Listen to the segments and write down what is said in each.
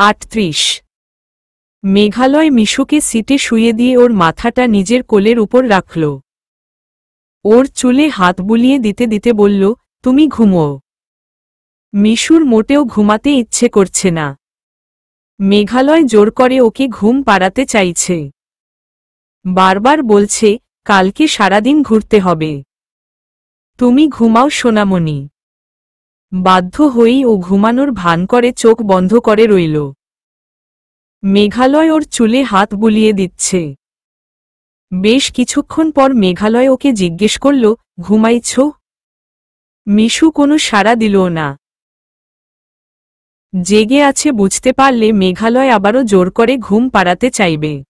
38। মেঘালয় মিশুকে সিটে শুইয়ে দিয়ে ওর মাথাটা নিজের কোলের উপর রাখল। ওর চুলে হাত বুলিয়ে দিতে দিতে বলল, তুমি ঘুমোও। মিশুর মোটেও ঘুমাতে ইচ্ছে করছে না। মেঘালয় জোর করে ওকে ঘুম পাড়াতে চাইছে। বারবার বলছে, কালকে সারাদিন ঘুরতে হবে। তুমি ঘুমাও সোনামণি। বাধ্য হয়েই ও ঘুমানোর ভান করে চোখ বন্ধ করে রইল। মেঘালয় ওর চুলে হাত বুলিয়ে দিচ্ছে। বেশ কিছুক্ষণ পর মেঘালয় ওকে জিজ্ঞেস করল, ঘুমাইছ? মিশু কোনো সাড়া দিল না। জেগে আছে বুঝতে পারলে মেঘালয় আবারও জোর করে ঘুম পাড়াতে চাইবে।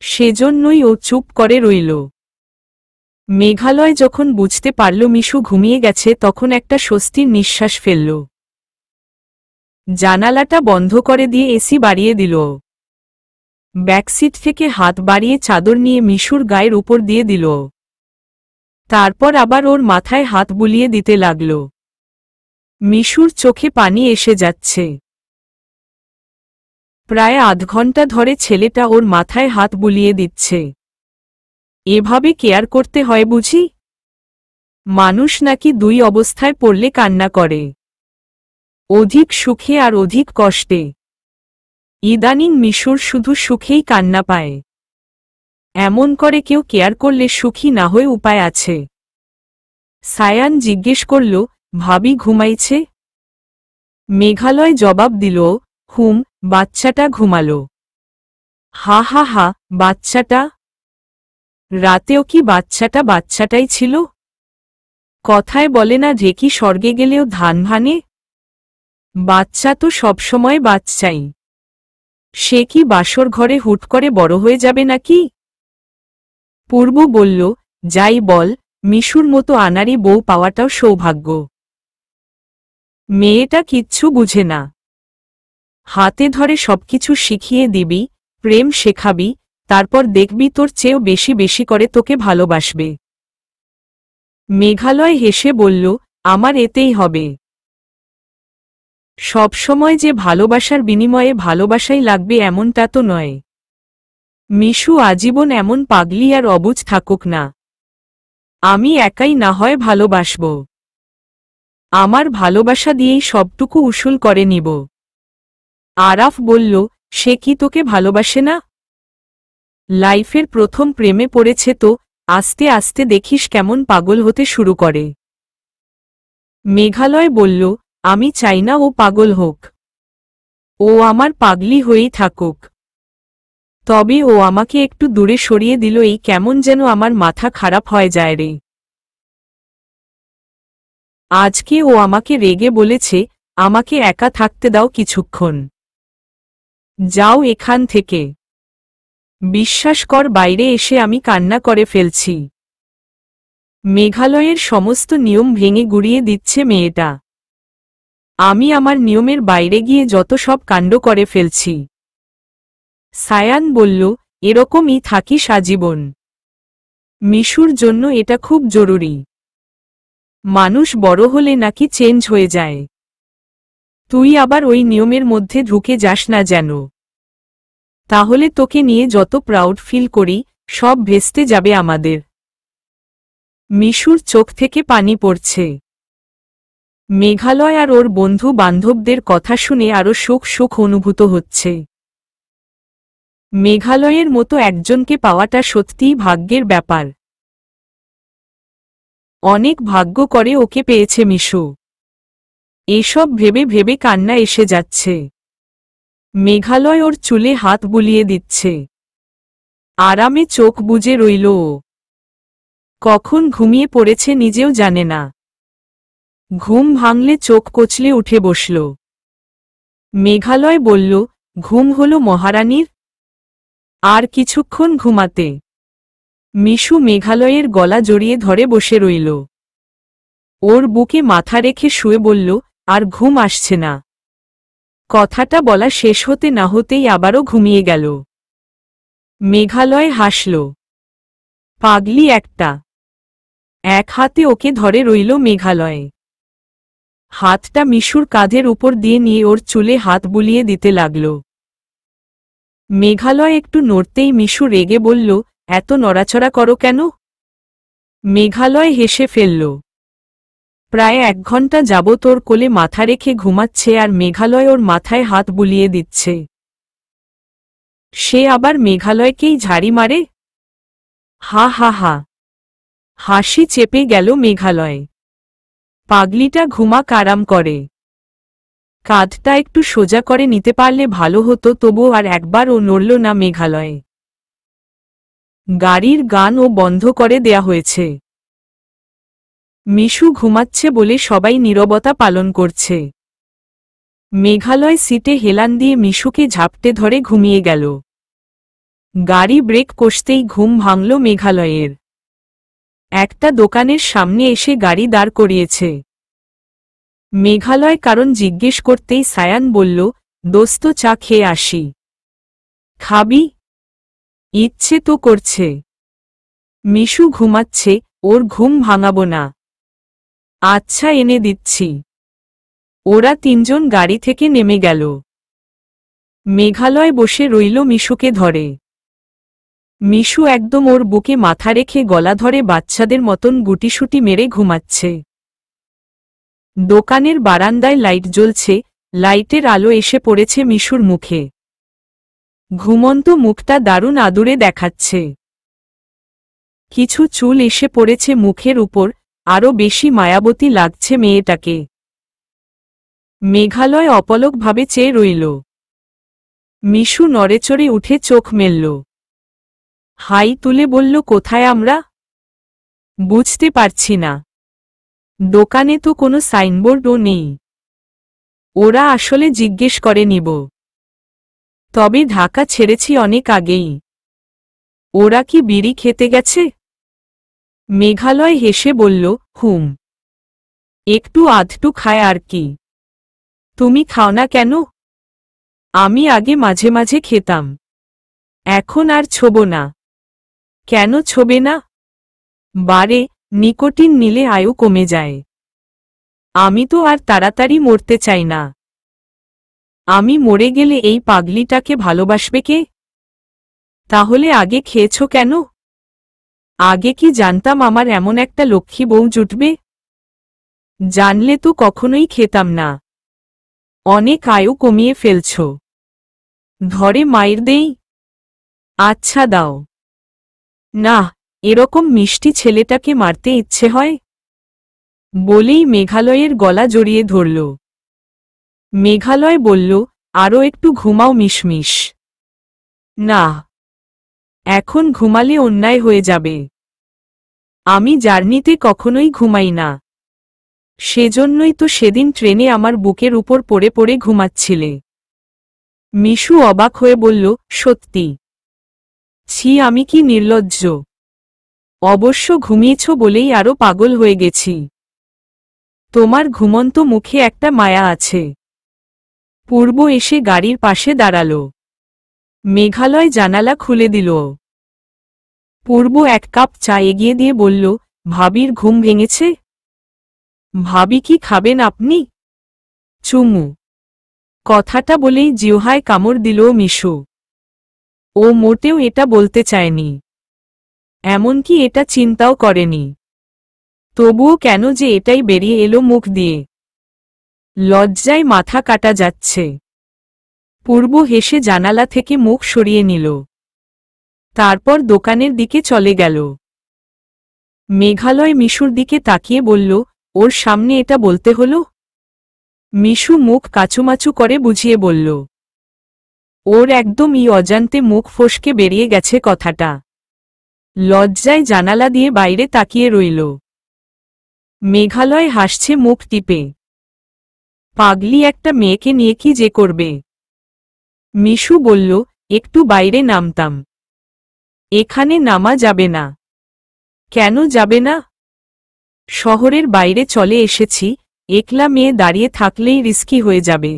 সেজন্যই ও চুপ করে রইল। মেঘালয় যখন বুঝতে পারল মিশু ঘুমিয়ে গেছে তখন একটা স্বস্তির নিঃশ্বাস ফেলল। জানালাটা বন্ধ করে দিয়ে এসি বাড়িয়ে দিল। ব্যাকসিট থেকে হাত বাড়িয়ে চাদর নিয়ে মিশুর গায়ের উপর দিয়ে দিল। তারপর আবার ওর মাথায় হাত বুলিয়ে দিতে লাগল। মিশুর চোখে পানি এসে যাচ্ছে। প্রায় আধ ঘন্টা ধরে ছেলেটা ওর মাথায় হাত বুলিয়ে দিচ্ছে। এভাবে কেয়ার করতে হয় বুঝি? মানুষ নাকি দুই অবস্থায় পড়লে কান্না করে, অধিক সুখে আর অধিক কষ্টে। ইদানিং মিশুর শুধু সুখেই কান্না পায়। এমন করে কেউ কেয়ার করলে সুখী না হয়ে উপায় আছে? সায়ান জিজ্ঞেস করল, ভাবি ঘুমাইছে? মেঘালয় জবাব দিল, হুম, বাচ্চাটা ঘুমালো। হা হা হা, বাচ্চাটা? রাতেও কি বাচ্চাটাই ছিল? কথায় বলে না ঢেকি স্বর্গে গেলেও ধান ভানে? বাচ্চা তো সবসময় বাচ্চাই। সে কি বাসর ঘরে হুট করে বড় হয়ে যাবে নাকি? পূর্ব বলল, যাই বল, মিশুর মতো আনাড়ি বউ পাওয়াটাও সৌভাগ্য। মেয়েটা কিচ্ছু বুঝে না। হাতে ধরে সবকিছু শিখিয়ে দিবি, প্রেম শেখাবি, তারপর দেখবি তোর চেয়েও বেশি বেশি করে তোকে ভালোবাসবে। মেঘালয় হেসে বলল, আমার এতেই হবে। সবসময় যে ভালোবাসার বিনিময়ে ভালোবাসাই লাগবে এমনটা তো নয়। মিশু আজীবন এমন পাগলি আর অবুঝ থাকুক না। আমি একাই না হয় ভালোবাসব। আমার ভালোবাসা দিয়েই সবটুকু উসুল করে নিব। আরাফ বলল, সে কি তোকে ভালোবাসে না? লাইফের প্রথম প্রেমে পড়েছে তো, আস্তে আস্তে দেখিস কেমন পাগল হতে শুরু করে। মেঘালয় বলল, আমি চাই না ও পাগল হোক। ও আমার পাগলি হয়েই থাকুক। তবে ও আমাকে একটু দূরে সরিয়ে দিল এই কেমন যেন আমার মাথা খারাপ হয়ে যায় রে। আজকে ও আমাকে রেগে বলেছে, আমাকে একা থাকতে দাও কিছুক্ষণ। যাও এখান থেকে। বিশ্বাস কর বাইরে এসে আমি কান্না করে ফেলছি। মেঘালয়ের সমস্ত নিয়ম ভেঙে গুড়িয়ে দিচ্ছে মেয়েটা। আমি আমার নিয়মের বাইরে গিয়ে যত সব কাণ্ড করে ফেলছি। সায়ান বলল, এরকমই থাকিস আজীবন। মিশুর জন্য এটা খুব জরুরি। মানুষ বড় হলে নাকি চেঞ্জ হয়ে যায়। তুই আবার ওই নিয়মের মধ্যে ঢুকে যাস না যেন। তাহলে তোকে নিয়ে যত প্রাউড ফিল করি, সব ভেস্তে যাবে আমাদের। মিশুর চোখ থেকে পানি পড়ছে। মেঘালয় আর ওর বন্ধু বান্ধবদের কথা শুনে আরো সুখ সুখ অনুভূত হচ্ছে। মেঘালয়ের মতো একজনকে পাওয়াটা সত্যিই ভাগ্যের ব্যাপার। অনেক ভাগ্য করে ওকে পেয়েছে মিশু। এসব ভেবে ভেবে কান্না এসে যাচ্ছে। মেঘালয় ওর চুলে হাত বুলিয়ে দিচ্ছে। আরামে চোখ বুজে রইল ও। কখন ঘুমিয়ে পড়েছে নিজেও জানে না। ঘুম ভাঙলে চোখ কচলে উঠে বসল। মেঘালয় বলল, ঘুম হলো মহারানীর? আর কিছুক্ষণ ঘুমাতে। মিশু মেঘালয়ের গলা জড়িয়ে ধরে বসে রইল। ওর বুকে মাথা রেখে শুয়ে বলল, আর ঘুম আসছে না। কথাটা বলা শেষ হতে না হতেই আবারও ঘুমিয়ে গেল। মেঘালয় হাসল। পাগলি একটা। এক হাতে ওকে ধরে রইল মেঘালয়। হাতটা মিশুর কাঁধের উপর দিয়ে নিয়ে ওর চুলে হাত বুলিয়ে দিতে লাগল। মেঘালয় একটু নড়তেই মিশু রেগে বলল, এত নড়াচড়া করো কেন? মেঘালয় হেসে ফেলল। প্রায় 1 ঘন্টা যাবত ওর কোলে মাথা রেখে ঘুমাচ্ছে আর মেঘালয় ওর মাথায় হাত বুলিয়ে দিচ্ছে। সে আবার মেঘালয়কেই ঝাড়ি মারে? হা হা হা। হাসি চেপে গেল মেঘালয়। পাগলিটা ঘুমাক, আরাম করে। কাঁধটা একটু সোজা করে নিতে পারলে ভালো হতো, তবুও আর একবার ও নড়ল না মেঘালয়। গাড়ির গানও বন্ধ করে দেয়া হয়েছে। মিশু ঘুমাচ্ছে বলে সবাই নীরবতা পালন করছে। মেঘালয় সিটে হেলান দিয়ে মিশুকে ঝাপটে ধরে ঘুমিয়ে গেল। গাড়ি ব্রেক কষতেই ঘুম ভাঙল মেঘালয়ের। একটা দোকানের সামনে এসে গাড়ি দাঁড় করিয়েছে। মেঘালয় কারণ জিজ্ঞেস করতেই সায়ান বলল, দোস্ত চা খেয়ে আসি। খাবি? ইচ্ছে তো করছে। মিশু ঘুমাচ্ছে, ওর ঘুম ভাঙাবো না। আচ্ছা, এনে দিচ্ছি। ওরা 3 জন গাড়ি থেকে নেমে গেল। মেঘালয় বসে রইল মিশুকে ধরে। মিশু একদম ওর বুকে মাথা রেখে গলা ধরে বাচ্চাদের মতন গুটিসুটি মেরে ঘুমাচ্ছে। দোকানের বারান্দায় লাইট জ্বলছে, লাইটের আলো এসে পড়েছে মিশুর মুখে। ঘুমন্ত মুখটা দারুণ আদুরে দেখাচ্ছে। কিছু চুল এসে পড়েছে মুখের উপর, আরও বেশি মায়াবতী লাগছে মেয়েটাকে। মেঘালয় অপলকভাবে চেয়ে রইল। মিশু নড়েচড়ে উঠে চোখ মেলল। হাই তুলে বলল, কোথায় আমরা? বুঝতে পারছি না। দোকানে তো কোনো সাইনবোর্ডও নেই। ওরা আসলে জিজ্ঞেস করে নিব। তবে ঢাকা ছেড়েছি অনেক আগেই। ওরা কি বিড়ি খেতে গেছে? মেঘালয় হেসে বলল, হুম। একটু আধটু খায় আর কি। তুমি খাও না কেন? আমি আগে মাঝে মাঝে খেতাম। এখন আর ছোব না। কেন ছোবে না? বারে, নিকোটিন নিলে আয়ু কমে যায়। আমি তো আর তাড়াতাড়ি মরতে চাই না। আমি মরে গেলে এই পাগলিটাকে ভালোবাসবে কে? তাহলে আগে খেয়েছ কেন? আগে কি জানতাম আমার এমন একটা লক্ষ্মী বউ জুটবে? জানলে তো কখনোই খেতাম না। অনেক আয়ু কমিয়ে ফেলছ। ধরে মাইর দেই? আচ্ছা দাও। না, এরকম মিষ্টি ছেলেটাকে মারতে ইচ্ছে হয়? বলেই মেঘালয়ের গলা জড়িয়ে ধরল। মেঘালয় বলল, আরও একটু ঘুমাও মিশমিশ। না, এখন ঘুমালে অন্যায় হয়ে যাবে। আমি জার্নিতে কখনোই ঘুমাই না। সেজন্যই তো সেদিন ট্রেনে আমার বুকের উপর পড়ে পড়ে ঘুমাচ্ছিলে। মিশু অবাক হয়ে বলল, সত্যি? ছি, আমি কি নির্লজ্জ। অবশ্য ঘুমিয়েছ বলেই আরও পাগল হয়ে গেছি। তোমার ঘুমন্ত মুখে একটা মায়া আছে। পূর্ব এসে গাড়ির পাশে দাঁড়াল। মেঘালয় জানালা খুলে দিল। পূর্ব 1 কাপ চা এগিয়ে দিয়ে বলল, ভাবির ঘুম ভেঙেছে? ভাবি কি খাবেন আপনি? চুমু। কথাটা বলেই জিহ্বায় কামড় দিল মিশু। ও মোটেও এটা বলতে চায়নি। এমনকি এটা চিন্তাও করেনি। তবুও কেন যে এটাই বেরিয়ে এলো মুখ দিয়ে। লজ্জায় মাথা কাটা যাচ্ছে। পূর্ব হেসে জানালা থেকে মুখ সরিয়ে নিল। তারপর দোকানের দিকে চলে গেল। মেঘালয় মিশুর দিকে তাকিয়ে বলল, ওর সামনে এটা বলতে হলো? মিশু মুখ কাচুমাচু করে বুঝিয়ে বলল। ওর একদমই অজান্তে মুখ ফসকে বেরিয়ে গেছে কথাটা। লজ্জায় জানালা দিয়ে বাইরে তাকিয়ে রইল। মেঘালয় হাসছে মুখ টিপে। পাগলি একটা মেয়েকে নিয়ে কি যে করবে। মিশু বলল, একটু বাইরে নামতাম। এখানে নামা যাবে না। কেন যাবে না? শহরের বাইরে চলে এসেছি, একলা মেয়ে দাঁড়িয়ে থাকলেই রিস্কি হয়ে যাবে।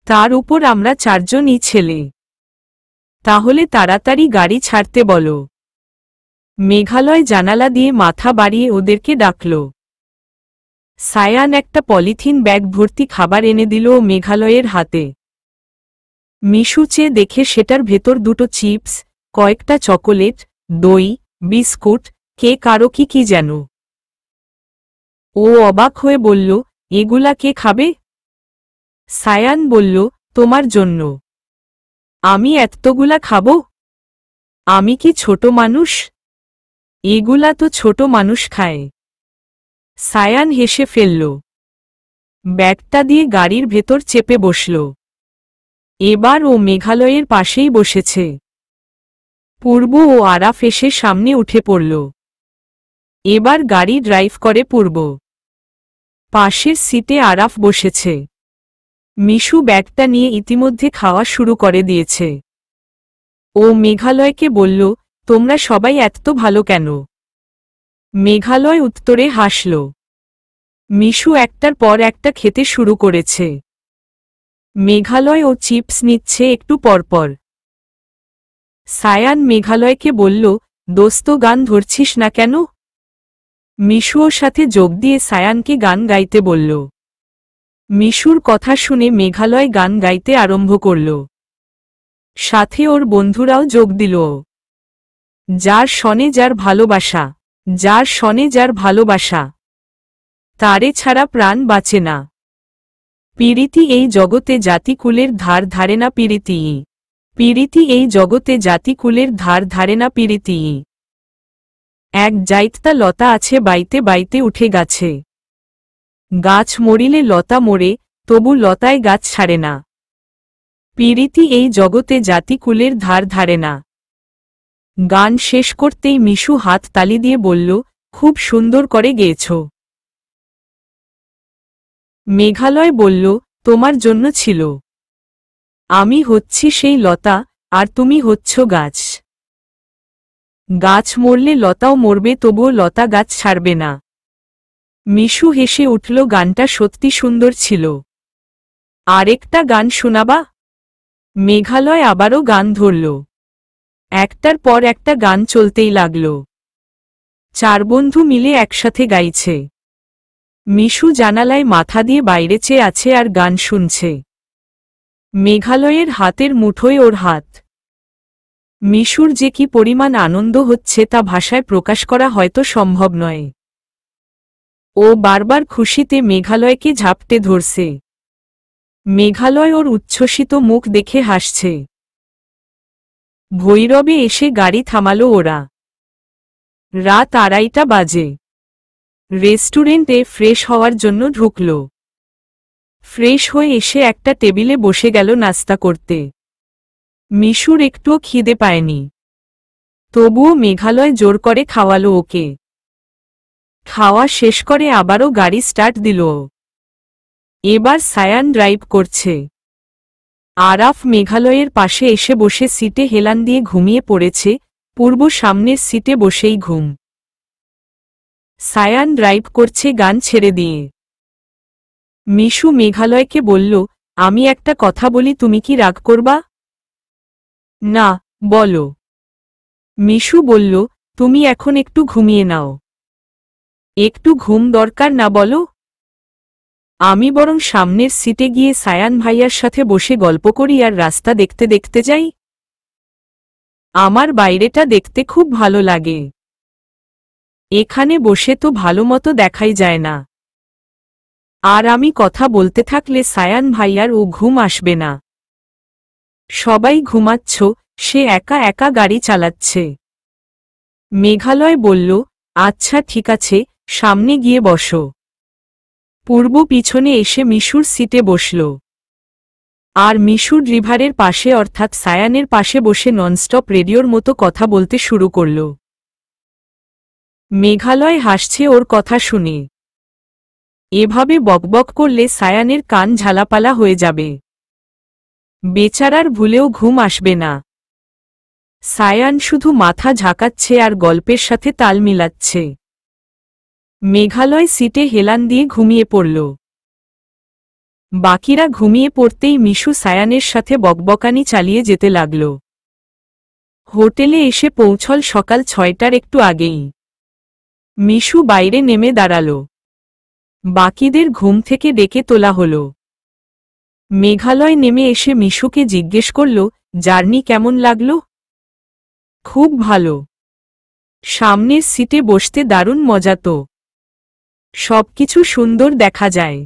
তার উপর আমরা 4 জনই ছেলে। তাহলে তাড়াতাড়ি গাড়ি ছাড়তে বলো। মেঘালয় জানালা দিয়ে মাথা বাড়িয়ে ওদেরকে ডাকল। সায়ান একটা পলিথিন ব্যাগ ভর্তি খাবার এনে দিল মেঘালয়ের হাতে। মিশু চেয়ে দেখে সেটার ভেতর দুটো চিপস, কয়েকটা চকোলেট, দই, বিস্কুট, কেক আরও কি যেন। ও অবাক হয়ে বলল, এগুলা কে খাবে? সায়ান বলল, তোমার জন্য। আমি এতগুলা খাবো? আমি কি ছোট মানুষ? এগুলা তো ছোট মানুষ খায়। সায়ান হেসে ফেলল। ব্যাগটা দিয়ে গাড়ির ভেতর চেপে বসল। এবার ও মেঘালয়ের পাশেই বসেছে। পূর্ব ও আরাফ এসে সামনে উঠে পড়ল। এবার গাড়ি ড্রাইভ করে পূর্ব। পাশের সিটে আরাফ বসেছে। মিশু ব্যাগটা নিয়ে ইতিমধ্যে খাওয়া শুরু করে দিয়েছে। ও মেঘালয়কে বলল, তোমরা সবাই এত ভালো কেন? মেঘালয় উত্তরে হাসল। মিশু একটার পর একটা খেতে শুরু করেছে। মেঘালয় ও চিপস নিচ্ছে একটু পরপর। সায়ান মেঘালয়কে বলল, দোস্ত গান ধরছিস না কেন? মিশু ওর সাথে যোগ দিয়ে সায়ানকে গান গাইতে বলল। মিশুর কথা শুনে মেঘালয় গান গাইতে আরম্ভ করল। সাথে ওর বন্ধুরাও যোগ দিল। যার সনে যার ভালোবাসা, যার সনে যার ভালোবাসা, তারে ছাড়া প্রাণ বাঁচে না। পীড়িতি এই জগতে জাতিকুলের ধার ধারে না পীড়িতি। পীড়িতি এই জগতে জাতিকুলের ধার ধারে না পীড়িতি। এক জাইততা লতা আছে বাইতে বাইতে উঠে গাছে। গাছ মরিলে লতা মরে, তবু লতায় গাছ ছাড়ে না। পীড়িতি এই জগতে জাতিকুলের ধার ধারে না। গান শেষ করতেই মিশু হাত তালি দিয়ে বলল, খুব সুন্দর করে গেয়েছ। মেঘালয় বলল, তোমার জন্য ছিল। আমি হচ্ছি সেই লতা, আর তুমি হচ্ছ গাছ। গাছ মরলে লতাও মরবে, তবুও লতা গাছ ছাড়বে না। মিশু হেসে উঠল, গানটা সত্যি সুন্দর ছিল। আরেকটা গান শোনাবা? মেঘালয় আবারও গান ধরল। একটার পর একটা গান চলতেই লাগল। চার বন্ধু মিলে একসাথে গাইছে। মিশু জানালায় মাথা দিয়ে বাইরে চেয়ে আছে আর গান শুনছে। মেঘালয়ের হাতের মুঠোয় ওর হাত। মিশুর যে কি পরিমাণ আনন্দ হচ্ছে তা ভাষায় প্রকাশ করা হয়তো সম্ভব নয়। ও বারবার খুশিতে মেঘালয়কে ঝাপটে ধরছে। মেঘালয় ওর উচ্ছ্বসিত মুখ দেখে হাসছে। ভৈরবে এসে গাড়ি থামালো ওরা। রাত 2:30 বাজে। রেস্টুরেন্টে ফ্রেশ হওয়ার জন্য ঢুকল। ফ্রেশ হয়ে এসে একটা টেবিলে বসে গেল নাস্তা করতে। মিশুর একটুও খিদে পায়নি। তবুও মেঘালয় জোর করে খাওয়ালো ওকে। খাওয়া শেষ করে আবারও গাড়ি স্টার্ট দিল। এবার সায়ান ড্রাইভ করছে। আরাফ মেঘালয়ের পাশে এসে বসে সিটে হেলান দিয়ে ঘুমিয়ে পড়েছে। পূর্ব সামনের সিটে বসেই ঘুম। সায়ান ড্রাইভ করছে গান ছেড়ে দিয়ে। মিশু মেঘালয়কে বলল, আমি একটা কথা বলি, তুমি কি রাগ করবা? না, বলো। মিশু বলল, তুমি এখন একটু ঘুমিয়ে নাও। একটু ঘুম দরকার না বলো? আমি বরং সামনের সিটে গিয়ে সায়ান ভাইয়ার সাথে বসে গল্প করি আর রাস্তা দেখতে দেখতে যাই। আমার বাইরেটা দেখতে খুব ভালো লাগে। এখানে বসে তো ভালোমতো দেখাই যায় না। আর আমি কথা বলতে থাকলে সায়ান ভাইয়ার ও ঘুম আসবে না। সবাই ঘুমাচ্ছ, সে একা একা গাড়ি চালাচ্ছে। মেঘালয় বলল, আচ্ছা ঠিক আছে, সামনে গিয়ে বসো। পূর্ব পিছনে এসে মিশুর সিটে বসল। আর মিশু ড্রিভারের পাশে অর্থাৎ সায়ানের পাশে বসে ননস্টপ রেডিওর মতো কথা বলতে শুরু করল। মেঘালয় হাসছে ওর কথা শুনে। এভাবে বকবক করলে সায়ানের কান ঝালাপালা হয়ে যাবে। বেচারার ভুলেও ঘুম আসবে না। সায়ান শুধু মাথা ঝাঁকাচ্ছে আর গল্পের সাথে তাল মিলাচ্ছে। মেঘালয় সিটে হেলান দিয়ে ঘুমিয়ে পড়ল। বাকিরা ঘুমিয়ে পড়তেই মিশু সায়ানের সাথে বকবকানি চালিয়ে যেতে লাগল। হোটেলে এসে পৌঁছল সকাল 6টার একটু আগেই। মিশু বাইরে নেমে দাঁড়াল। বাকিদের ঘুম থেকে ডেকে তোলা হলো। মেঘালয় নেমে এসে মিশুকে জিজ্ঞেস করল, জার্নি কেমন লাগলো? খুব ভালো। সামনের সিটে বসতে দারুণ মজা তো। সবকিছু সুন্দর দেখা যায়।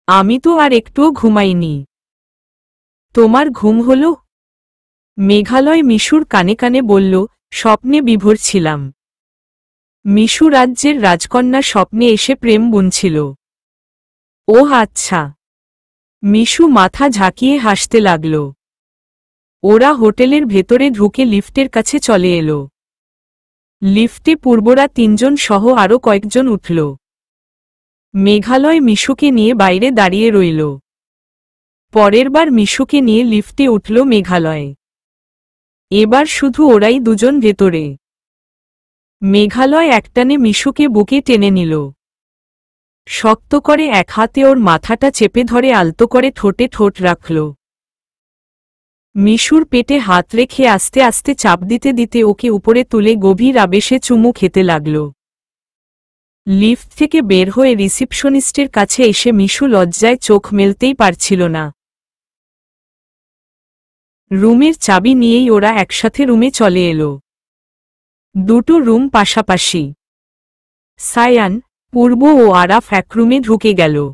আমি তো আর একটুও ঘুমাইনি। তোমার ঘুম হলো? মেঘালয় মিশুর কানে কানে বলল, স্বপ্নে বিভোর ছিলাম। মিশু রাজ্যের রাজকন্যা স্বপ্নে এসে প্রেম বুনছিল। ওহ আচ্ছা। মিশু মাথা ঝাঁকিয়ে হাসতে লাগল। ওরা হোটেলের ভেতরে ঢুকে লিফটের কাছে চলে এলো। লিফটে পূর্বরা ৩ জন সহ আরও কয়েকজন উঠল। মেঘালয় মিশুকে নিয়ে বাইরে দাঁড়িয়ে রইল। পরের বার মিশুকে নিয়ে লিফটে উঠল মেঘালয়। এবার শুধু ওরাই দুজন ভেতরে। মেঘালয় একটানে মিশুকে বুকে টেনে নিল। শক্ত করে এক হাতে ওর মাথাটা চেপে ধরে আলতো করে ঠোঁটে ঠোঁট রাখল। মিশুর পেটে হাত রেখে আস্তে আস্তে চাপ দিতে দিতে ওকে উপরে তুলে গভীর আবেশে চুমু খেতে লাগল। লিফট থেকে বের হয়ে রিসিপশনিস্টের কাছে এসে মিশু লজ্জায় চোখ মেলতেই পারছিল না। রুমের চাবি নিয়েই ওরা একসাথে রুমে চলে এলো। দুটো রুম পাশাপাশি। সায়ান, পূর্ব ও আরাফ এক রুমে ঢুকে গেল।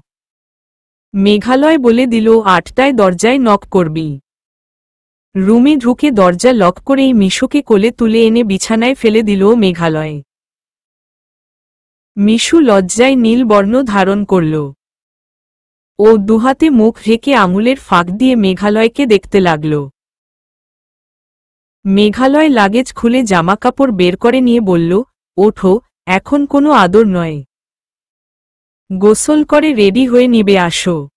মেঘালয় বলে দিল ৮টায় দরজায় নক করবি। রুমে ঢুকে দরজা লক করেই মিশুকে কোলে তুলে এনে বিছানায় ফেলে দিল মেঘালয়। মিশু লজ্জায় নীল বর্ণ ধারণ করল। ও দুহাতে মুখ ঢেকে আঙুলের ফাঁক দিয়ে মেঘালয়কে দেখতে লাগল। মেঘালয় লাগেজ খুলে জামাকাপড় বের করে নিয়ে বলল, ওঠো, এখন কোনো আদর নয়। গোসল করে রেডি হয়ে নিবে আসো।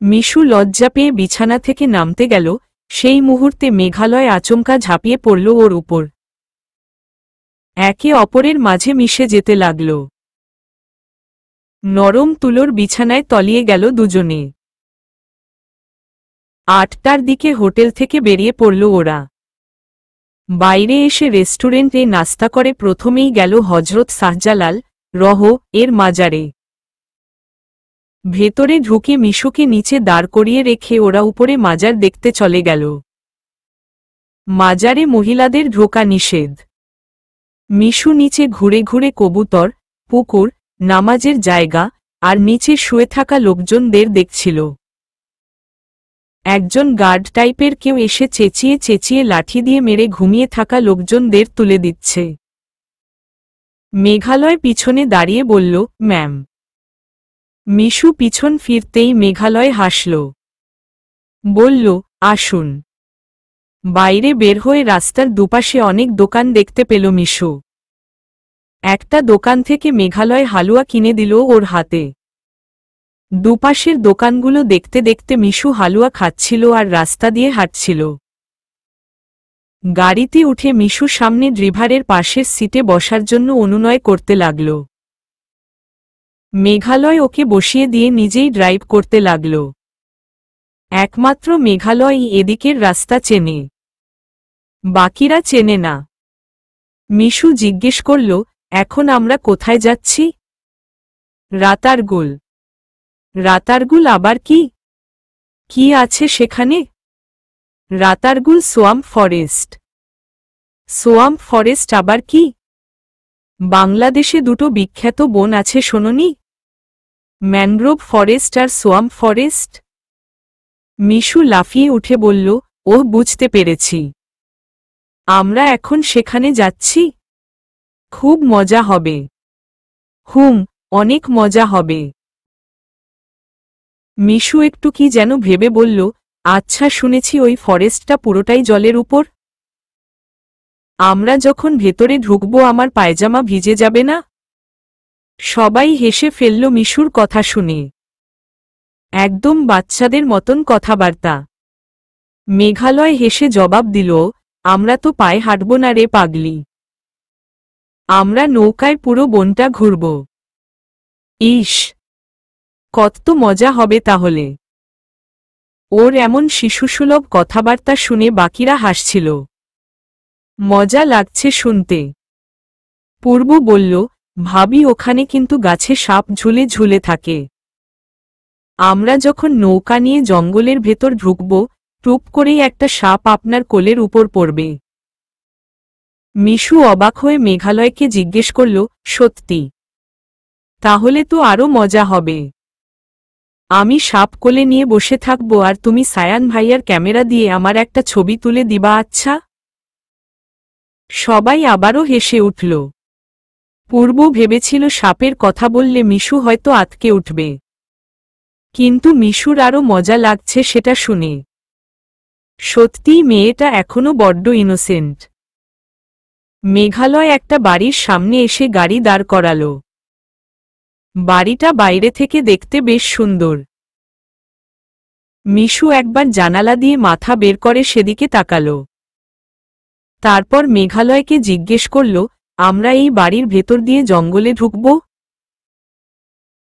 মিশু লজ্জা পেয়ে বিছানা থেকে নামতে গেল, সেই মুহূর্তে মেঘালয় আচমকা ঝাঁপিয়ে পড়ল ওর উপর। একে অপরের মাঝে মিশে যেতে লাগল। নরম তুলোর বিছানায় তলিয়ে গেল দুজনে। ৮টার দিকে হোটেল থেকে বেরিয়ে পড়ল ওরা। বাইরে এসে রেস্টুরেন্টে নাস্তা করে প্রথমেই গেল হজরত শাহজালাল এর মাজারে। ভেতরে ঢুকে মিশুকে নিচে দাঁড় করিয়ে রেখে ওরা উপরে মাজার দেখতে চলে গেল। মাজারে মহিলাদের ঢোকা নিষেধ। মিশু নিচে ঘুরে ঘুরে কবুতর, পুকুর, নামাজের জায়গা আর নিচে শুয়ে থাকা লোকজনদের দেখছিল। একজন গার্ড টাইপের কেউ এসে চেঁচিয়ে চেঁচিয়ে লাঠি দিয়ে মেরে ঘুমিয়ে থাকা লোকজনদের তুলে দিচ্ছে। মেঘালয় পিছনে দাঁড়িয়ে বলল, ম্যাম। মিশু পিছন ফিরতেই মেঘালয় হাসল। বলল, আসুন। বাইরে বের হয়ে রাস্তার দুপাশে অনেক দোকান দেখতে পেল মিশু। একটা দোকান থেকে মেঘালয় হালুয়া কিনে দিল ওর হাতে। দুপাশের দোকানগুলো দেখতে দেখতে মিশু হালুয়া খাচ্ছিল আর রাস্তা দিয়ে হাঁটছিল। গাড়িতে উঠে মিশু সামনে ড্রাইভারের পাশের সিটে বসার জন্য অনুনয় করতে লাগল। মেঘালয় ওকে বসিয়ে দিয়ে নিজেই ড্রাইভ করতে লাগল। একমাত্র মেঘালয়ই এদিকের রাস্তা চেনে, বাকিরা চেনে না। মিশু জিজ্ঞেস করল, এখন আমরা কোথায় যাচ্ছি? রাতারগুল। রাতারগুল আবার কি? কি আছে সেখানে? Ratargul swamp forest. Swamp forest আবার কি? বাংলাদেশে দুটো বিখ্যাত বন আছে শোনোনি? ম্যানগ্রোভ ফরেস্ট আর সোয়াম্প ফরেস্ট। মিশু লাফিয়ে উঠে বলল, ওহ বুঝতে পেরেছি। আমরা এখন সেখানে যাচ্ছি? খুব মজা হবে। অনেক মজা হবে। মিশু একটু কি যেন ভেবে বলল, আচ্ছা শুনেছি ওই ফরেস্টটা পুরোটাই জলের উপর। আমরা যখন ভেতরে ঢুকবো আমার পায়জামা ভিজে যাবে না? সবাই হেসে ফেলল মিশুর কথা শুনে। একদম বাচ্চাদের মতন কথাবার্তা। মেঘালয় হেসে জবাব দিল, আমরা তো পায়ে হাঁটব না রে পাগলি। আমরা নৌকায় পুরো বনটা ঘুরব। ইস, কত মজা হবে তাহলে। ওর এমন শিশুসুলভ কথাবার্তা শুনে বাকিরা হাসছিল। মজা লাগছে শুনতে। পূর্ব বলল, ভাবি ওখানে কিন্তু গাছে সাপ ঝুলে ঝুলে থাকে। আমরা যখন নৌকা নিয়ে জঙ্গলের ভেতর ঢুকব, টুপ করেই একটা সাপ আপনার কোলের উপর পড়বে। মিশু অবাক হয়ে মেঘালয়কে জিজ্ঞেস করল, সত্যি? তাহলে তো আরো মজা হবে। আমি সাপ কোলে নিয়ে বসে থাকব আর তুমি সায়ান ভাইয়ার ক্যামেরা দিয়ে আমার একটা ছবি তুলে দিবা। আচ্ছা? সবাই আবারও হেসে উঠল। পূর্ব ভেবেছিল সাপের কথা বললে মিশু হয়তো আতকে উঠবে, কিন্তু মিশুর আরও মজা লাগছে সেটা শুনে। সত্যিই মেয়েটা এখনো বড্ড ইনোসেন্ট। মেঘালয় একটা বাড়ির সামনে এসে গাড়ি দাঁড় করাল। বাড়িটা বাইরে থেকে দেখতে বেশ সুন্দর। মিশু একবার জানালা দিয়ে মাথা বের করে সেদিকে তাকাল। তারপর মেঘালয়কে জিজ্ঞেস করল, আমরা এই বাড়ির ভেতর দিয়ে জঙ্গলে ঢুকব?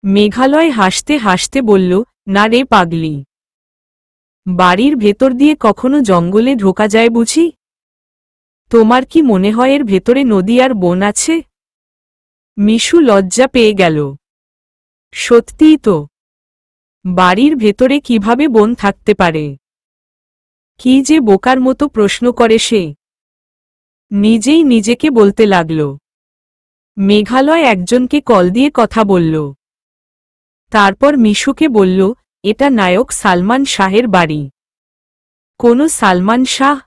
মেঘালয় হাসতে হাসতে বলল, না রে পাগলি, বাড়ির ভেতর দিয়ে কখনো জঙ্গলে ঢোকা যায় বুঝি? তোমার কি মনে হয় এর ভেতরে নদী আর বন আছে? মিশু লজ্জা পেয়ে গেল। সত্যিই তো, বাড়ির ভেতরে কিভাবে বন থাকতে পারে? কি যে বোকার মতো প্রশ্ন করে সে। নিজেই নিজেকে বলতে লাগল। মেঘালয় একজনকে কল দিয়ে কথা বলল। তারপর মিশুকে বলল, এটা নায়ক সালমান শাহের বাড়ি। কোন সালমান শাহ?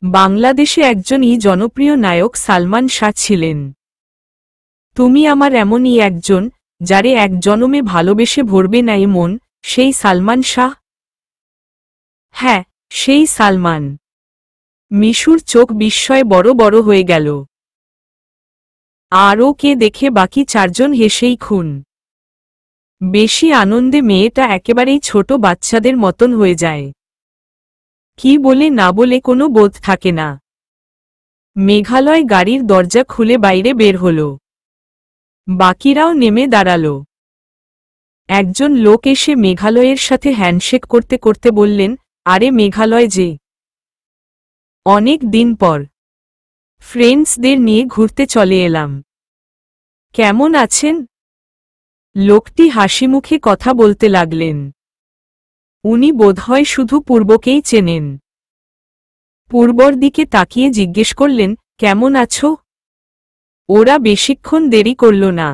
বাংলাদেশে একজনই জনপ্রিয় নায়ক সালমান শাহ ছিলেন। তুমি আমার এমনই একজন, যারে এক জনমে ভালোবেসে ভরবে না এ মন, সেই সালমান শাহ? হ্যাঁ, সেই সালমান। মিশুর চোখ বিস্ময়ে বড় বড় হয়ে গেল। আর ওকে দেখে বাকি চারজন হেসেই খুন। বেশি আনন্দে মেয়েটা একেবারেই ছোট বাচ্চাদের মতন হয়ে যায়। কি বলে না বলে কোনো বোধ থাকে না। মেঘালয় গাড়ির দরজা খুলে বাইরে বের হল। বাকিরাও নেমে দাঁড়াল। একজন লোক এসে মেঘালয়ের সাথে হ্যান্ডশেক করতে করতে বললেন, আরে মেঘালয় যে, অনেক দিন পর ফ্রেন্ডসদের নিয়ে ঘুরতে চলে এলাম। কেমন আছেন? লোকটি হাসিমুখে কথা বলতে লাগলেন। উনি বোধহয় শুধু পূর্বকেই চেনেন। পূর্বর দিকে তাকিয়ে জিজ্ঞেস করলেন, কেমন আছো? ওরা বেশিক্ষণ দেরি করল না।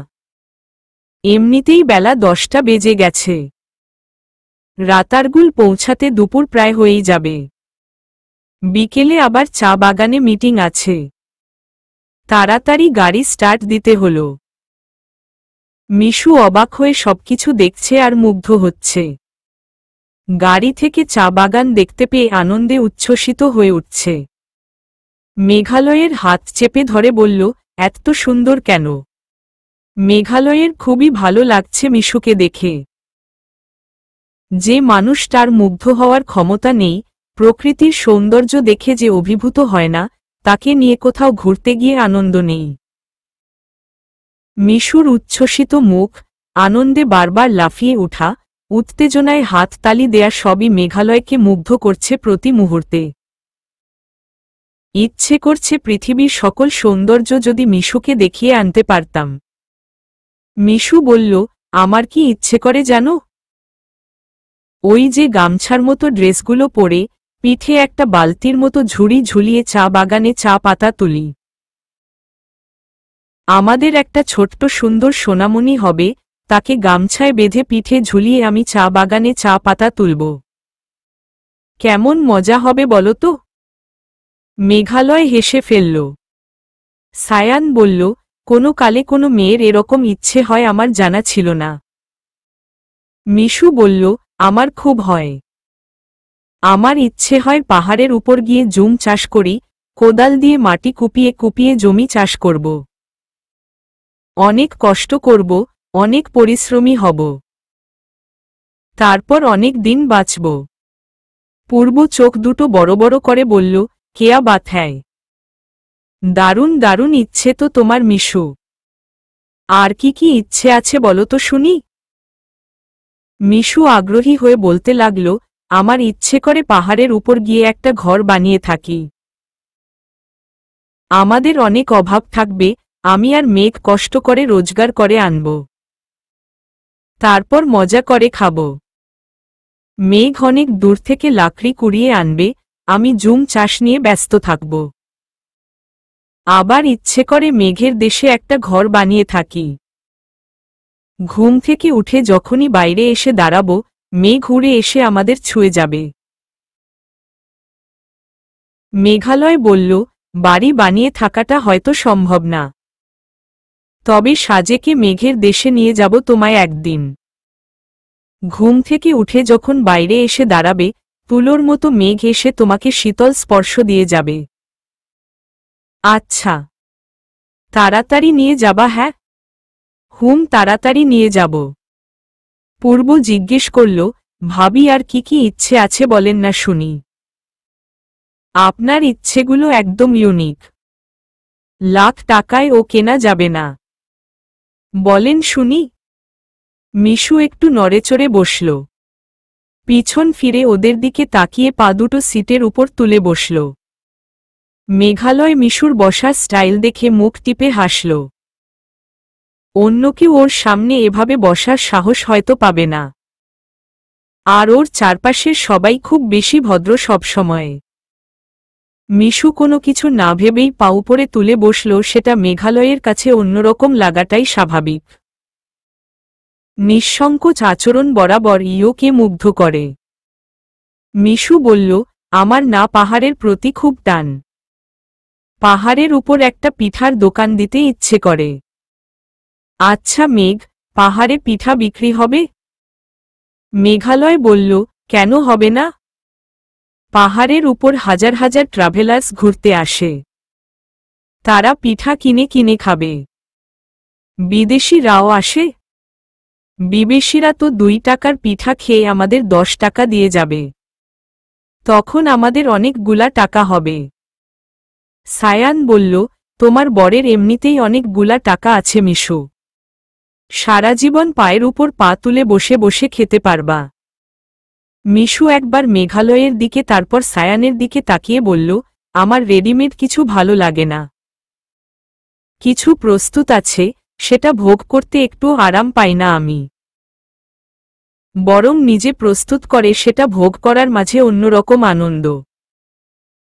এমনিতেই বেলা 10টা বেজে গেছে। রাতারগুল পৌঁছাতে দুপুর প্রায় হয়েই যাবে। বিকেলে আবার চা বাগানে মিটিং আছে। তাড়াতাড়ি গাড়ি স্টার্ট দিতে হল। মিশু অবাক হয়ে সবকিছু দেখছে আর মুগ্ধ হচ্ছে। গাড়ি থেকে চা বাগান দেখতে পেয়ে আনন্দে উচ্ছ্বসিত হয়ে উঠছে। মেঘালয়ের হাত চেপে ধরে বলল, এত সুন্দর কেন? মেঘালয়ের খুবই ভালো লাগছে মিশুকে দেখে। যে মানুষটার মুগ্ধ হওয়ার ক্ষমতা নেই, প্রকৃতির সৌন্দর্য দেখে যে অভিভূত হয় না, তাকে নিয়ে কোথাও ঘুরতে গিয়ে আনন্দ নেই। মিশুর উচ্ছ্বসিত মুখ, আনন্দে বারবার লাফিয়ে ওঠা, উত্তেজনায় হাততালি দেয়া সবই মেঘালয়কে মুগ্ধ করছে প্রতি মুহূর্তে। ইচ্ছে করছে পৃথিবীর সকল সৌন্দর্য যদি মিশুকে দেখিয়ে আনতে পারতাম। মিশু বলল, আমার কি ইচ্ছে করে জানো? ওই যে গামছার মতো ড্রেসগুলো পরে, পিঠে একটা বালতির মতো ঝুড়ি ঝুলিয়ে চা বাগানে চা পাতা তুলি। আমাদের একটা ছোট্ট সুন্দর সোনামণি হবে, তাকে গামছায় বেঁধে পিঠে ঝুলিয়ে আমি চা বাগানে চা পাতা তুলব। কেমন মজা হবে বলো তো? মেঘালয় হেসে ফেলল। সায়ান বলল, কোনো কালে কোনো মেয়ের এরকম ইচ্ছে হয় আমার জানা ছিল না। মিশু বলল, আমার খুব হয়। আমার ইচ্ছে হয় পাহাড়ের উপর গিয়ে জুম চাষ করি, কোদাল দিয়ে মাটি কুপিয়ে কুপিয়ে জমি চাষ করব। অনেক কষ্ট করব, অনেক পরিশ্রমী হব। তারপর অনেক দিন বাঁচব। পূর্ব চোখ দুটো বড় বড় করে বলল, কেয়া বাত হ্যায়। দারুণ দারুণ ইচ্ছে তো তোমার মিশু। আর কি কি ইচ্ছে আছে বলো তো শুনি? মিশু আগ্রহী হয়ে বলতে লাগল, আমার ইচ্ছে করে পাহাড়ের উপর গিয়ে একটা ঘর বানিয়ে থাকি। আমাদের অনেক অভাব থাকবে, আমি আর মেঘ কষ্ট করে রোজগার করে আনব, তারপর মজা করে খাব। মেঘ অনেক দূর থেকে লাকড়ি কুড়িয়ে আনবে, আমি জুম চাষ নিয়ে ব্যস্ত থাকব। আবার ইচ্ছে করে মেঘের দেশে একটা ঘর বানিয়ে থাকি। ঘুম থেকে উঠে যখনই বাইরে এসে দাঁড়াব, মেঘ উড়ে এসে আমাদের ছুঁয়ে যাবে। মেঘালয় বলল, বাড়ি বানিয়ে থাকাটা হয়তো সম্ভব না, তবে সাজেকে মেঘের দেশে নিয়ে যাব তোমায় একদিন। ঘুম থেকে উঠে যখন বাইরে এসে দাঁড়াবে, তুলোর মতো মেঘ এসে তোমাকে শীতল স্পর্শ দিয়ে যাবে। আচ্ছা, তাড়াতাড়ি নিয়ে যাবা? হ্যাঁ, তাড়াতাড়ি নিয়ে যাব। পূর্ব জিজ্ঞেস করল, ভাবি আর কি কি ইচ্ছে আছে বলেন না শুনি। আপনার ইচ্ছেগুলো একদম ইউনিক, লাখ টাকায় ও কেনা যাবে না। বলেন শুনি। মিশু একটু নড়েচড়ে বসল, পিছন ফিরে ওদের দিকে তাকিয়ে পা দুটো সিটের উপর তুলে বসল। মেঘালয় মিশুর বসার স্টাইল দেখে মুখ টিপে হাসল। অন্য কেউ ওর সামনে এভাবে বসার সাহস হয়তো পাবে না, আর ওর চারপাশের সবাই খুব বেশি ভদ্র সবসময়। মিশু কোনো কিছু না ভেবেই পা উপরে তুলে বসল, সেটা মেঘালয়ের কাছে অন্যরকম লাগাটাই স্বাভাবিক। নিঃসংকোচ আচরণ বরাবর ইয়োকে মুগ্ধ করে। মিশু বলল, আমার না পাহাড়ের প্রতি খুব টান। পাহাড়ের উপর একটা পিঠার দোকান দিতে ইচ্ছে করে। আচ্ছা মেঘ, পাহাড়ে পিঠা বিক্রি হবে? মেঘালয় বলল, কেন হবে না? পাহাড়ের উপর হাজার হাজার ট্রাভেলার্স ঘুরতে আসে, তারা পিঠা কিনে কিনে খাবে। বিদেশিরাও আসে। বিদেশিরা তো 2 টাকার পিঠা খেয়ে আমাদের 10 টাকা দিয়ে যাবে, তখন আমাদের অনেকগুলা টাকা হবে। সায়ান বলল, তোমার বরের এমনিতেই অনেকগুলা টাকা আছে মিশু, সারা জীবন পায়ের উপর পা তুলে বসে বসে খেতে পারবা। মিশু একবার মেঘালয়ের দিকে তারপর সায়ানের দিকে তাকিয়ে বলল, আমার রেডিমেড কিছু ভালো লাগে না। কিছু প্রস্তুত আছে, সেটা ভোগ করতে একটু আরাম পাই না আমি। বরং নিজে প্রস্তুত করে সেটা ভোগ করার মাঝে অন্যরকম আনন্দ।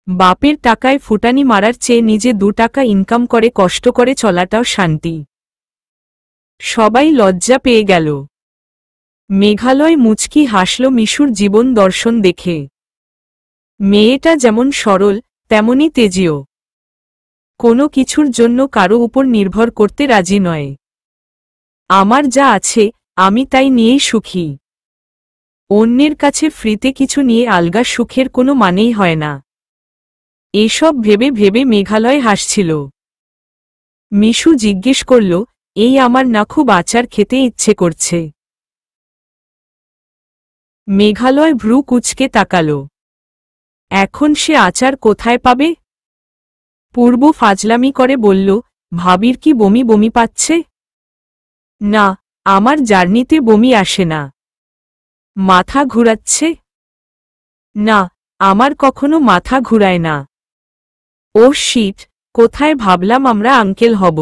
বাপের টাকায় ফুটানি মারার চেয়ে নিজে 2 টাকা ইনকাম করে কষ্ট করে চলাটাও শান্তি। সবাই লজ্জা পেয়ে গেল। মেঘালয় মুচকি হাসল মিশুর জীবন দর্শন দেখে। মেয়েটা যেমন সরল, তেমনি তেজীয়। কোনো কিছুর জন্য কারো উপর নির্ভর করতে রাজি নয়। আমার যা আছে আমি তাই নিয়েই সুখী। অন্যের কাছে ফ্রিতে কিছু নিয়ে আলগা সুখের কোনো মানেই হয় না। এসব ভেবে ভেবে মেঘালয় হাসছিল। মিশু জিজ্ঞেস করল, এই আমার না খুব আচার খেতে ইচ্ছে করছে। মেঘালয় ভ্রু কুঁচকে তাকাল। এখন সে আচার কোথায় পাবে? পূর্ব ফাজলামি করে বলল, ভাবির কি বমি বমি পাচ্ছে? না, আমার জার্নিতে বমি আসে না। মাথা ঘুরাচ্ছে? না, আমার কখনো মাথা ঘুরায় না। ও শিট, কোথায় ভাবলাম আমরা আঙ্কেল হব।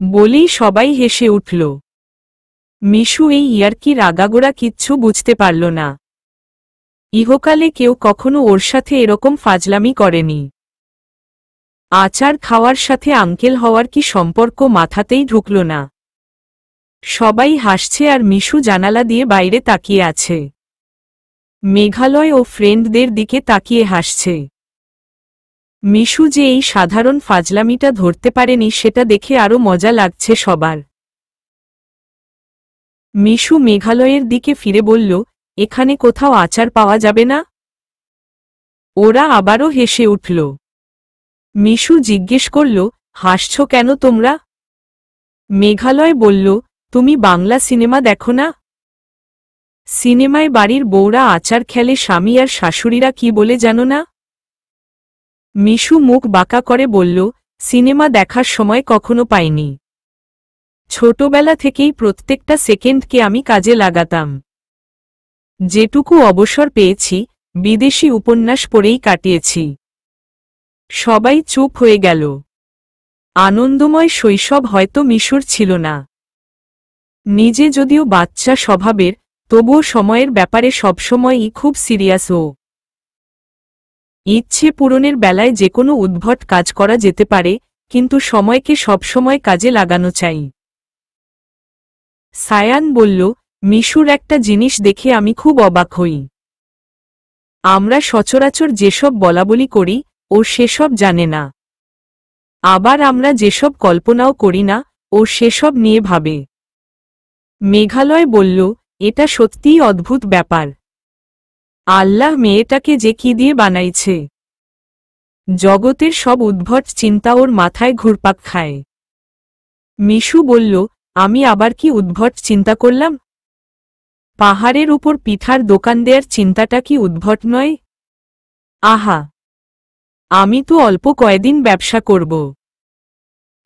বলেই সবাই হেসে উঠল। মিশু এই ইয়ার্কির আগাগোড়া কিচ্ছু বুঝতে পারল না। ইহকালে কেউ কখনো ওর সাথে এরকম ফাজলামি করেনি। আচার খাওয়ার সাথে আঙ্কেল হওয়ার কি সম্পর্ক মাথাতেই ঢুকল না। সবাই হাসছে আর মিশু জানালা দিয়ে বাইরে তাকিয়ে আছে। মেঘালয় ও ফ্রেন্ডদের দিকে তাকিয়ে হাসছে। মিশু যে এই সাধারণ ফাজলামিটা ধরতে পারেনি সেটা দেখে আরো মজা লাগছে সবার। মিশু মেঘালয়ের দিকে ফিরে বলল, এখানে কোথাও আচার পাওয়া যাবে না? ওরা আবারও হেসে উঠল। মিশু জিজ্ঞেস করল, হাসছ কেন তোমরা? মেঘালয় বলল, তুমি বাংলা সিনেমা দেখো না? সিনেমায় বাড়ির বউরা আচার খেলে স্বামী আর শাশুড়িরা কি বলে জানো না? মিশু মুখ বাঁকা করে বলল, সিনেমা দেখার সময় কখনো পাইনি। ছোটবেলা থেকেই প্রত্যেকটা সেকেন্ডকে আমি কাজে লাগাতাম। যেটুকু অবসর পেয়েছি বিদেশি উপন্যাস পড়েই কাটিয়েছি। সবাই চুপ হয়ে গেল। আনন্দময় শৈশব হয়তো মিশুর ছিল না। নিজে যদিও বাচ্চা স্বভাবের, তবুও সময়ের ব্যাপারে সবসময়ই খুব সিরিয়াস ও ইচ্ছে পূরণের বেলায় যে কোনো উদ্ভট কাজ করা যেতে পারে, কিন্তু সময়কে সবসময় কাজে লাগানো চাই। সায়ান বলল, মিশুর একটা জিনিস দেখে আমি খুব অবাক হই। আমরা সচরাচর যেসব বলাবলি করি, ও সেসব জানে না। আবার আমরা যেসব কল্পনাও করি না, ও সেসব নিয়ে ভাবে। মেঘালয় বলল, এটা সত্যিই অদ্ভুত ব্যাপার। আল্লাহ মেয়েটাকে যে কি দিয়ে বানাইছে। জগতের সব উদ্ভট চিন্তা ওর মাথায় ঘুরপাক খায়। মিশু বলল, আমি আবার কি উদ্ভট চিন্তা করলাম? পাহাড়ের উপর পিঠার দোকান দেয়ার চিন্তাটা কি উদ্ভট নয়? আহা, আমি তো অল্প কয়েকদিন ব্যবসা করব,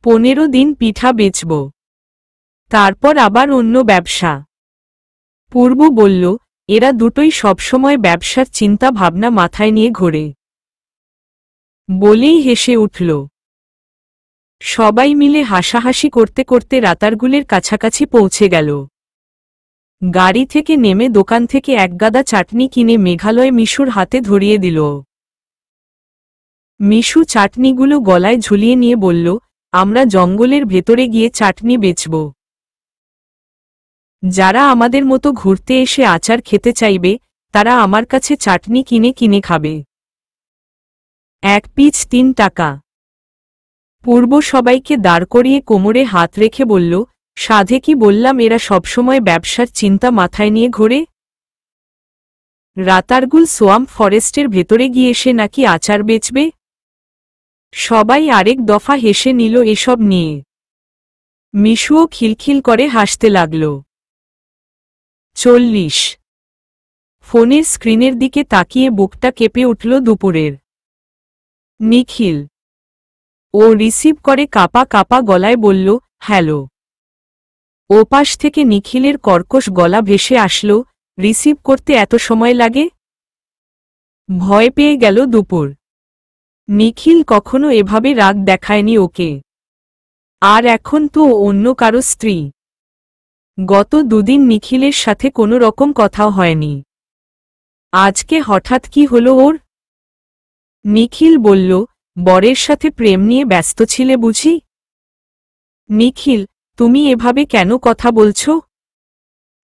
15 দিন পিঠা বেচব, তারপর আবার অন্য ব্যবসা। পূর্ব বলল, এরা দুটোই সবসময় ব্যবসার চিন্তা ভাবনা মাথায় নিয়ে ঘোরে। বলেই হেসে উঠল। সবাই মিলে হাসাহাসি করতে করতে রাতারগুলের কাছাকাছি পৌঁছে গেল। গাড়ি থেকে নেমে দোকান থেকে এক গাদা চাটনি কিনে মেঘালয় মিশুর হাতে ধরিয়ে দিল। মিশু চাটনিগুলো গলায় ঝুলিয়ে নিয়ে বলল, আমরা জঙ্গলের ভেতরে গিয়ে চাটনি বেচব। যারা আমাদের মতো ঘুরতে এসে আচার খেতে চাইবে, তারা আমার কাছে চাটনি কিনে কিনে খাবে। 1 পিস 3 টাকা। পূর্ব সবাইকে দাঁড় করিয়ে কোমরে হাত রেখে বলল, সাধে কি বললাম এরা সবসময় ব্যবসার চিন্তা মাথায় নিয়ে ঘোরে? রাতারগুল সোয়াম্প ফরেস্টের ভেতরে গিয়ে এসে নাকি আচার বেচবে? সবাই আরেক দফা হেসে নিল এসব নিয়ে। মিশুও খিলখিল করে হাসতে লাগল। 40। ফোনের স্ক্রিনের দিকে তাকিয়ে বুকটা কেঁপে উঠল দুপুরের। নিখিল। ও রিসিভ করে কাপা কাপা গলায় বলল, হ্যালো। ওপাশ থেকে নিখিলের কর্কশ গলা ভেসে আসল, রিসিভ করতে এত সময় লাগে? ভয় পেয়ে গেল দুপুর। নিখিল কখনো এভাবে রাগ দেখায়নি ওকে। আর এখন তো অন্য কারো স্ত্রী। গত 2 দিন নিখিলের সাথে কোনো রকম কথাও হয়নি। আজকে হঠাৎ কি হলো ওর? নিখিল বলল, বরের সাথে প্রেম নিয়ে ব্যস্ত ছিলে বুঝি? নিখিল, তুমি এভাবে কেন কথা বলছো?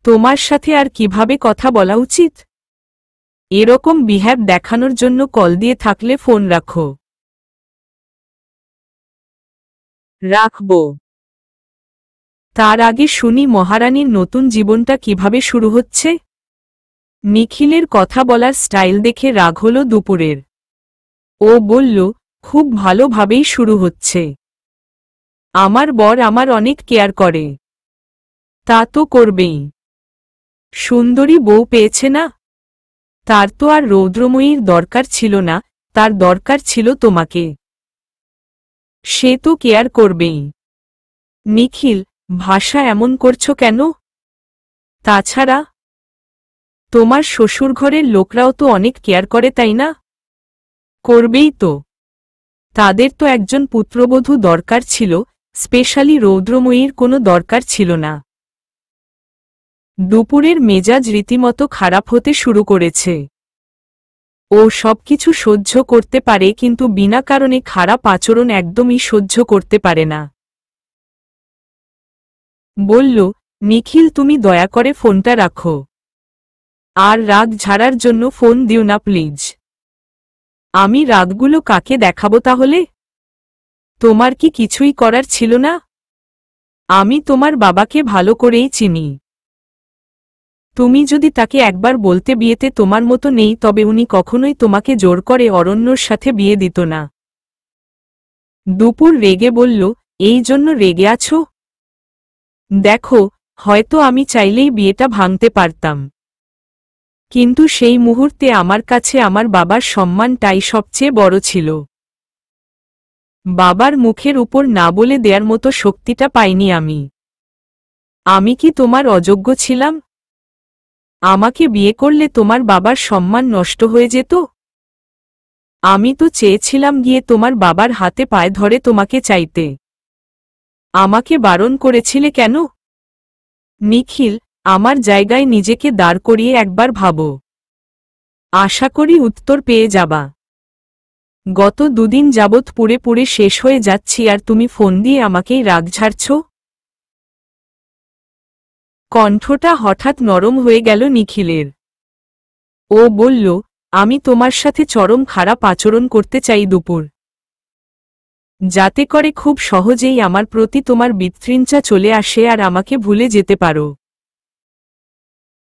তোমার সাথে আর কিভাবে কথা বলা উচিত? এরকম বিহেভ দেখানোর জন্য কল দিয়ে থাকলে ফোন রাখো। রাখব। তার আগে শুনি মহারানীর নতুন জীবনটা কিভাবে শুরু হচ্ছে। নিখিলের কথা বলার স্টাইল দেখে রাগ হল দুপুরের। ও বলল, খুব ভালোভাবেই শুরু হচ্ছে। আমার বর আমার অনেক কেয়ার করে। তা তো করবেই। সুন্দরী বউ পেয়েছে না? তার তো আর রৌদ্রময়ীর দরকার ছিল না, তার দরকার ছিল তোমাকে। সে তো কেয়ার করবেই। নিখিল, ভাষা এমন করছো কেন? তাছাড়া তোমার শ্বশুরঘরের লোকরাও তো অনেক কেয়ার করে তাই না? করবেই তো। তাদের তো একজন পুত্রবধূ দরকার ছিল, স্পেশালি রৌদ্রময়ীর কোনো দরকার ছিল না। দুপুরের মেজাজ রীতিমতো খারাপ হতে শুরু করেছে। ও সবকিছু সহ্য করতে পারে কিন্তু বিনা কারণে খারাপ আচরণ একদমই সহ্য করতে পারে না। বলল, নিখিল তুমি দয়া করে ফোনটা রাখো। আর রাগ ঝাড়ার জন্য ফোন দিও না প্লিজ। আমি রাগগুলো কাকে দেখাবো তাহলে? তোমার কি কিছুই করার ছিল না? আমি তোমার বাবাকে ভালো করেই চিনি। তুমি যদি তাকে একবার বলতে বিয়েতে তোমার মতো নেই তবে উনি কখনোই তোমাকে জোর করে অরণ্যর সাথে বিয়ে দিত না। দুপুর রেগে বলল, এই জন্য রেগে আছো? দেখো, হয়তো আমি চাইলেই বিয়েটা ভাঙতে পারতাম, কিন্তু সেই মুহূর্তে আমার কাছে আমার বাবার সম্মানটাই সবচেয়ে বড় ছিল। বাবার মুখের উপর না বলে দেয়ার মতো শক্তিটা পাইনি আমি। আমি কি তোমার অযোগ্য ছিলাম? আমাকে বিয়ে করলে তোমার বাবার সম্মান নষ্ট হয়ে যেত? আমি তো চেয়েছিলাম গিয়ে তোমার বাবার হাতে পায়ে ধরে তোমাকে চাইতে। আমাকে বারণ করেছিলে কেন? নিখিল, আমার জায়গায় নিজেকে দাঁড় করিয়ে একবার ভাবো। আশা করি উত্তর পেয়ে যাবা। গত দুদিন যাবৎ পুড়ে পুড়ে শেষ হয়ে যাচ্ছি আর তুমি ফোন দিয়ে আমাকেই রাগ ঝাড়ছ? কণ্ঠটা হঠাৎ নরম হয়ে গেল নিখিলের। ও বলল, আমি তোমার সাথে চরম খারাপ আচরণ করতে চাই দুপুর, যাতে করে খুব সহজেই আমার প্রতি তোমার বিতৃষ্ণা চলে আসে আর আমাকে ভুলে যেতে পারো।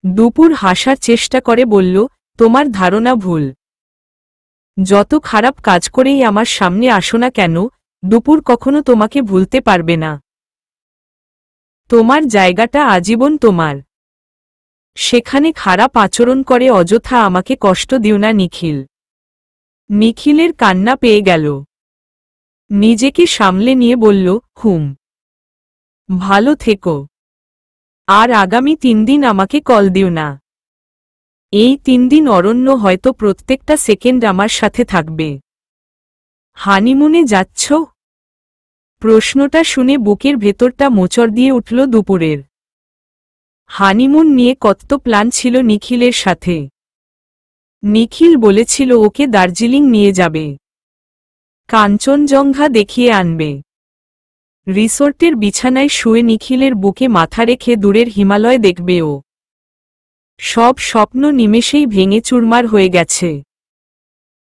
দুপুর হাসার চেষ্টা করে বলল, তোমার ধারণা ভুল। যত খারাপ কাজ করেই আমার সামনে আসো না কেন, দুপুর কখনো তোমাকে ভুলতে পারবে না। তোমার জায়গাটা আজীবন তোমার। সেখানে খারাপ আচরণ করে অযথা আমাকে কষ্ট দিও না নিখিল। নিখিলের কান্না পেয়ে গেল। নিজেকে সামলে নিয়ে বলল, ভালো থেকো। আর আগামী 3 দিন আমাকে কল দিও না। এই 3 দিন অরণ্য হয়তো প্রত্যেকটা সেকেন্ড আমার সাথে থাকবে। হানিমুনে যাচ্ছ? প্রশ্নটা শুনে বুকের ভেতরটা মোচড় দিয়ে উঠল দুপুরের। হানিমুন নিয়ে কত প্ল্যান ছিল নিখিলের সাথে। নিখিল বলেছিল ওকে দার্জিলিং নিয়ে যাবে, কাঞ্চনজঙ্ঘা দেখিয়ে আনবে। রিসোর্টের বিছানায় শুয়ে নিখিলের বুকে মাথা রেখে দূরের হিমালয় দেখবে ও। সব স্বপ্ন নিমেষেই ভেঙে চুরমার হয়ে গেছে।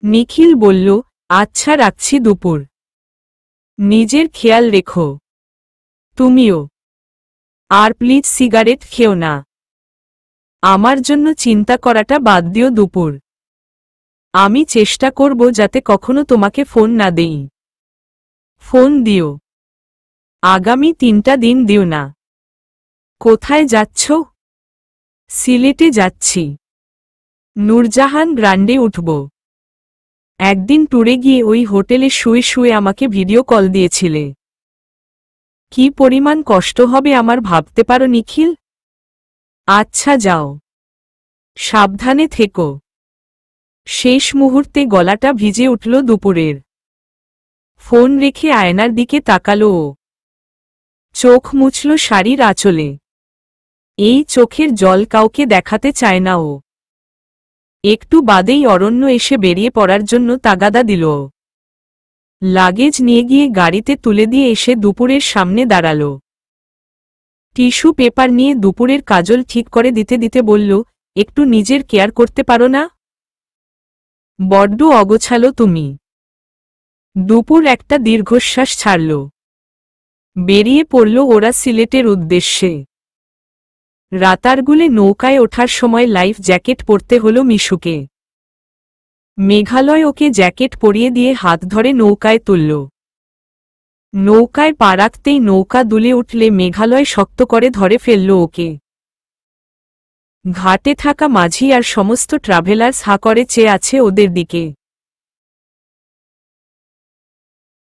নিখিল বলল, আচ্ছা রাখছি দুপুর। নিজের খেয়াল রেখো। তুমিও। আর প্লিজ সিগারেট খেও না। আমার জন্য চিন্তা করাটা বাদ দিও দুপুর। আমি চেষ্টা করব যাতে কখনো তোমাকে ফোন না দেই। ফোন দিও, আগামী 3টা দিন দিও না। কোথায় যাচ্ছ? সিলেটে যাচ্ছি। নূরজাহান গ্রান্ডে উঠব। একদিন ট্যুরে গিয়ে ওই হোটেলে শুয়ে শুয়ে আমাকে ভিডিও কল দিয়েছিলে। কি পরিমাণ কষ্ট হবে আমার ভাবতে পারো নিখিল? আচ্ছা যাও, সাবধানে থেকো। শেষ মুহূর্তে গলাটা ভিজে উঠল দুপুরের। ফোন রেখে আয়নার দিকে তাকালো ও। চোখ মুছল শাড়ির আঁচলে। এই চোখের জল কাউকে দেখাতে চায় না ও। একটু বাদেই অরণ্য এসে বেরিয়ে পড়ার জন্য তাগাদা দিল। লাগেজ নিয়ে গিয়ে গাড়িতে তুলে দিয়ে এসে দুপুরের সামনে দাঁড়াল। টিস্যু পেপার নিয়ে দুপুরের কাজল ঠিক করে দিতে দিতে বলল, একটু নিজের কেয়ার করতে পারো না? বড্ড অগোছালো তুমি। দুপুর একটা দীর্ঘশ্বাস ছাড়ল। বেরিয়ে পড়ল ওরা সিলেটের উদ্দেশ্যে। রাতারগুলে নৌকায় ওঠার সময় লাইফ জ্যাকেট পরতে হলো মিশুকে। মেঘালয় ওকে জ্যাকেট পরিয়ে দিয়ে হাত ধরে নৌকায় তুলল। নৌকায় পা রাখতেই নৌকা দুলে উঠলে মেঘালয় শক্ত করে ধরে ফেলল ওকে। ঘাটে থাকা মাঝি আর সমস্ত ট্রাভেলার্স হা করে চেয়ে আছে ওদের দিকে।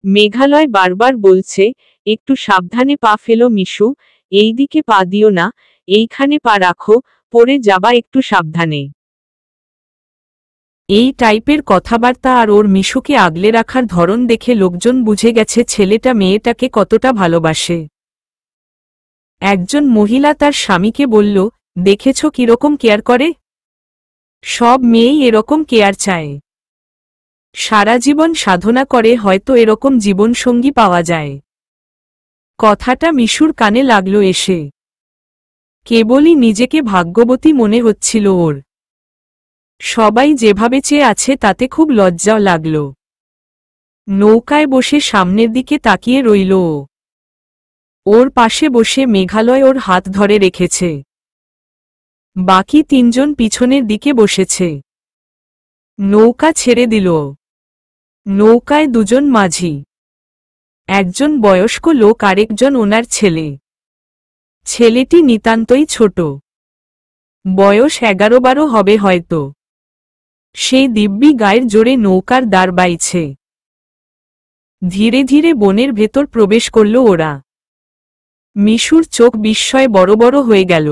মেঘালয় বারবার বলছে, একটু সাবধানে পা ফেলো মিশু, এই দিকে পা দিও না, এইখানে পা রাখো, পড়ে যাবা একটু সাবধানে। এই টাইপের কথাবার্তা আর ওর মিশুকে আগলে রাখার ধরন দেখে লোকজন বুঝে গেছে ছেলেটা মেয়েটাকে কতটা ভালোবাসে। একজন মহিলা তার স্বামীকে বলল, দেখেছ কিরকম কেয়ার করে? সব মেয়েই এরকম কেয়ার চায়। সারা জীবন সাধনা করে হয়তো এরকম জীবনসঙ্গী পাওয়া যায়। কথাটা মিশুর কানে লাগলো এসে। কেবলই নিজেকে ভাগ্যবতী মনে হচ্ছিল ওর। সবাই যেভাবে চেয়ে আছে তাতে খুব লজ্জাও লাগল। নৌকায় বসে সামনের দিকে তাকিয়ে রইল ও। ওর পাশে বসে মেঘালয় ওর হাত ধরে রেখেছে। বাকি 3 জন পিছনের দিকে বসেছে। নৌকা ছেড়ে দিল। নৌকায় 2 জন মাঝি, একজন বয়স্ক লোক আরেকজন ওনার ছেলে। ছেলেটি নিতান্তই ছোট, বয়স 11-12 হবে হয়তো। সেই দিব্যি গায়ের জোরে নৌকার দাঁড় বাইছে। ধীরে ধীরে বনের ভেতর প্রবেশ করল ওরা। মিশুর চোখ বিস্ময়ে বড় বড় হয়ে গেল।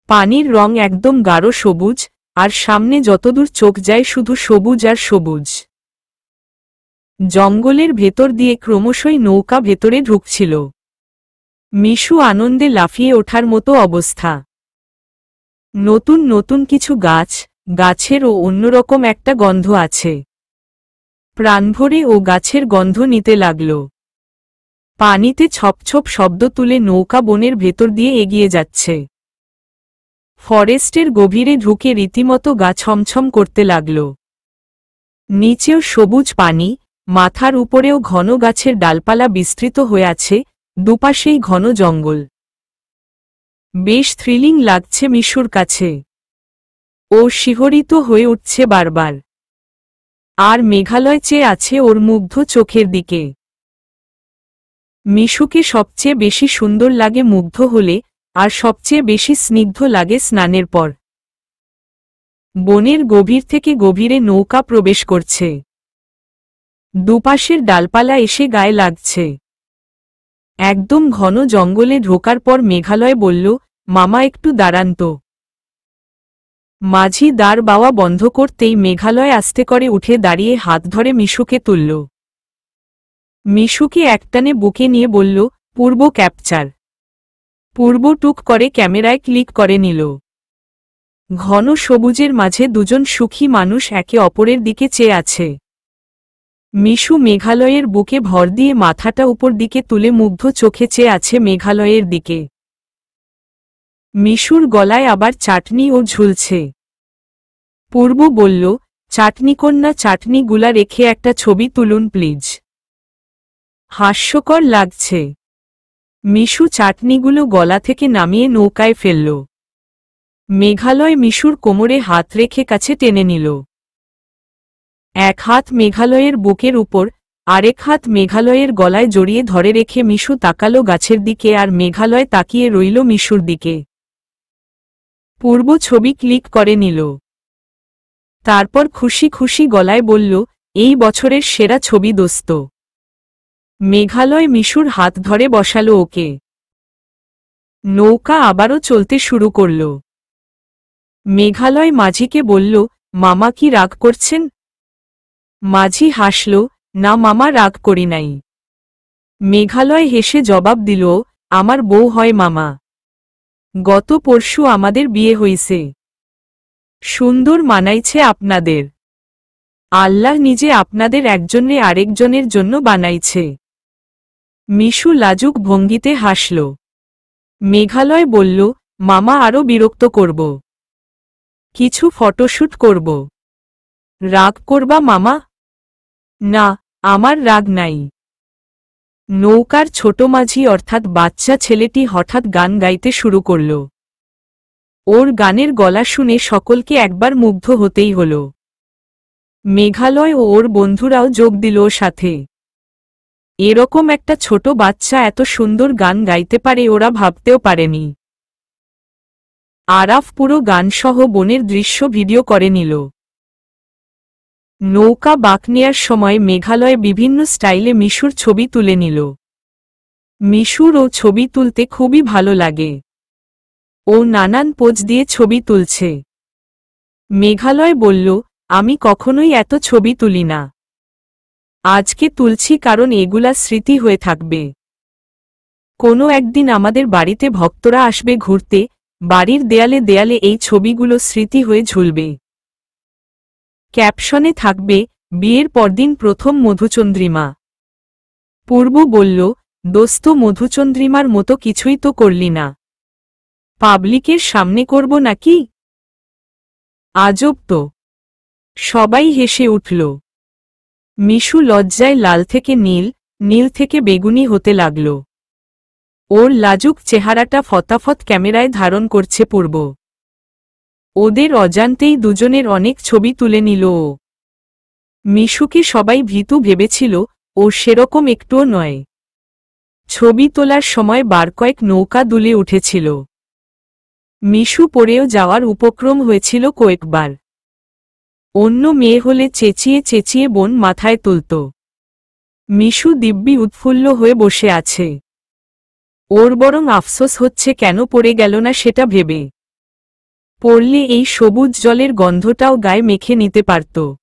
পানির রং একদম গাঢ় সবুজ, আর সামনে যতদূর চোখ যায় শুধু সবুজ আর সবুজ। জঙ্গলের ভেতর দিয়ে ক্রমশই নৌকা ভেতরে ঢুকছিল। মিশু আনন্দে লাফিয়ে ওঠার মতো অবস্থা। নতুন নতুন কিছু গাছ, গাছেরও অন্যরকম একটা গন্ধ আছে। প্রাণভরে ও গাছের গন্ধ নিতে লাগল। পানিতে ছপছপ শব্দ তুলে নৌকা বনের ভেতর দিয়ে এগিয়ে যাচ্ছে। ফরেস্টের গভীরে ঢুকে রীতিমতো গা ছমছম করতে লাগল। নিচেও সবুজ পানি, মাথার উপরেও ঘন গাছের ডালপালা বিস্তৃত হয়ে আছে, দুপাশেই ঘন জঙ্গল। বেশ থ্রিলিং লাগছে মিশুর কাছে। ও শিহরিত হয়ে উঠছে বারবার। আর মেঘালয় চেয়ে আছে ওর মুগ্ধ চোখের দিকে। মিশুকে সবচেয়ে বেশি সুন্দর লাগে মুগ্ধ হলে, আর সবচেয়ে বেশি স্নিগ্ধ লাগে স্নানের পর। বনের গভীর থেকে গভীরে নৌকা প্রবেশ করছে। দুপাশের ডালপালা এসে গায়ে লাগছে। একদম ঘন জঙ্গলে ঢোকার পর মেঘালয় বলল, মামা একটু দাঁড়ান তো। মাঝি দাঁড় বাওয়া বন্ধ করতেই মেঘালয় আস্তে করে উঠে দাঁড়িয়ে হাত ধরে মিশুকে তুলল। মিশুকে একটানে বুকে নিয়ে বলল, পূর্ব ক্যাপচার। পূর্ব টুক করে ক্যামেরায় ক্লিক করে নিল। ঘন সবুজের মাঝে দুজন সুখী মানুষ একে অপরের দিকে চেয়ে আছে। মিশু মেঘালয়ের বুকে ভর দিয়ে মাথাটা উপর দিকে তুলে মুগ্ধ চোখে চেয়ে আছে মেঘালয়ের দিকে। মিশুর গলায় আবার চাটনি ও ঝুলছে। পূর্ব বলল, চাটনিকন্যা, চাটনিগুলা রেখে একটা ছবি তুলুন প্লিজ। হাস্যকর লাগছে। মিশু চাটনিগুলো গলা থেকে নামিয়ে নৌকায় ফেলল। মেঘালয় মিশুর কোমরে হাত রেখে কাছে টেনে নিল। এক হাত মেঘালয়ের বুকের উপর, আরেক হাত মেঘালয়ের গলায় জড়িয়ে ধরে রেখে মিশু তাকালো গাছের দিকে আর মেঘালয় তাকিয়ে রইল মিশুর দিকে। পূর্ব ছবি ক্লিক করে নিল। তারপর খুশি খুশি গলায় বলল, এই বছরের সেরা ছবি দোস্ত। মেঘালয় মিশুর হাত ধরে বসালো ওকে। নৌকা আবারও চলতে শুরু করল। মেঘালয় মাঝিকে বলল, মামা কি রাগ করছেন? মাঝি হাসল, না মামা, রাগ করি নাই। মেঘালয় হেসে জবাব দিল, আমার বউ হয় মামা। গত পরশু আমাদের বিয়ে হইছে। সুন্দর মানাইছে আপনাদের। আল্লাহ নিজে আপনাদের একজনে আরেকজনের জন্য বানাইছে। মিশু লাজুক ভঙ্গিতে হাসল। মেঘালয় বলল, মামা আরও বিরক্ত করব। কিছু ফটোশ্যুট করব। রাগ করবা মামা? না, আমার রাগ নাই। নৌকার ছোট মাঝি অর্থাৎ বাচ্চা ছেলেটি হঠাৎ গান গাইতে শুরু করল। ওর গানের গলা শুনে সকলকে একবার মুগ্ধ হতেই হল। মেঘালয় ও ওর বন্ধুরাও যোগ দিল ওর সাথে। এরকম একটা ছোট বাচ্চা এত সুন্দর গান গাইতে পারে ওরা ভাবতেও পারেনি। আরাফ পুরো গানসহ বনের দৃশ্য ভিডিও করে নিল। নৌকা বাঁক নেয়ার সময় মেঘালয় বিভিন্ন স্টাইলে মিশুর ছবি তুলে নিল। মিশুর ও ছবি তুলতে খুবই ভালো লাগে। ও নানান পোজ দিয়ে ছবি তুলছে। মেঘালয় বলল, আমি কখনোই এত ছবি তুলি না। আজকে তুলছি কারণ এগুলা স্মৃতি হয়ে থাকবে। কোনো একদিন আমাদের বাড়িতে ভক্তরা আসবে ঘুরতে, বাড়ির দেয়ালে দেয়ালে এই ছবিগুলো স্মৃতি হয়ে ঝুলবে। ক্যাপশনে থাকবে, বিয়ের পরদিন প্রথম মধুচন্দ্রিমা। পূর্ব বলল, দোস্ত মধুচন্দ্রিমার মতো কিছুই তো করলি না। পাবলিকের সামনে করব নাকি? আজব তো। সবাই হেসে উঠল। মিশু লজ্জায় লাল থেকে নীল, নীল থেকে বেগুনি হতে লাগল। ওর লাজুক চেহারাটা ফতাফত ক্যামেরায় ধারণ করছে পূর্ব। ওদের অজান্তেই দুজনের অনেক ছবি তুলে নিল ও। মিশুকে সবাই ভীতু ভেবেছিল, ও সেরকম একটুও নয়। ছবি তোলার সময় বার কয়েক নৌকা দুলে উঠেছিল। মিশু পড়েও যাওয়ার উপক্রম হয়েছিল কয়েকবার। অন্য মেয়ে হলে চেঁচিয়ে চেঁচিয়ে বোন মাথায় তুলত। মিশু দিব্যি উৎফুল্ল হয়ে বসে আছে। ওর বরং আফসোস হচ্ছে কেন পড়ে গেল না সেটা ভেবে। পড়লে এই সবুজ জলের গন্ধটাও গায়ে মেখে নিতে পারত।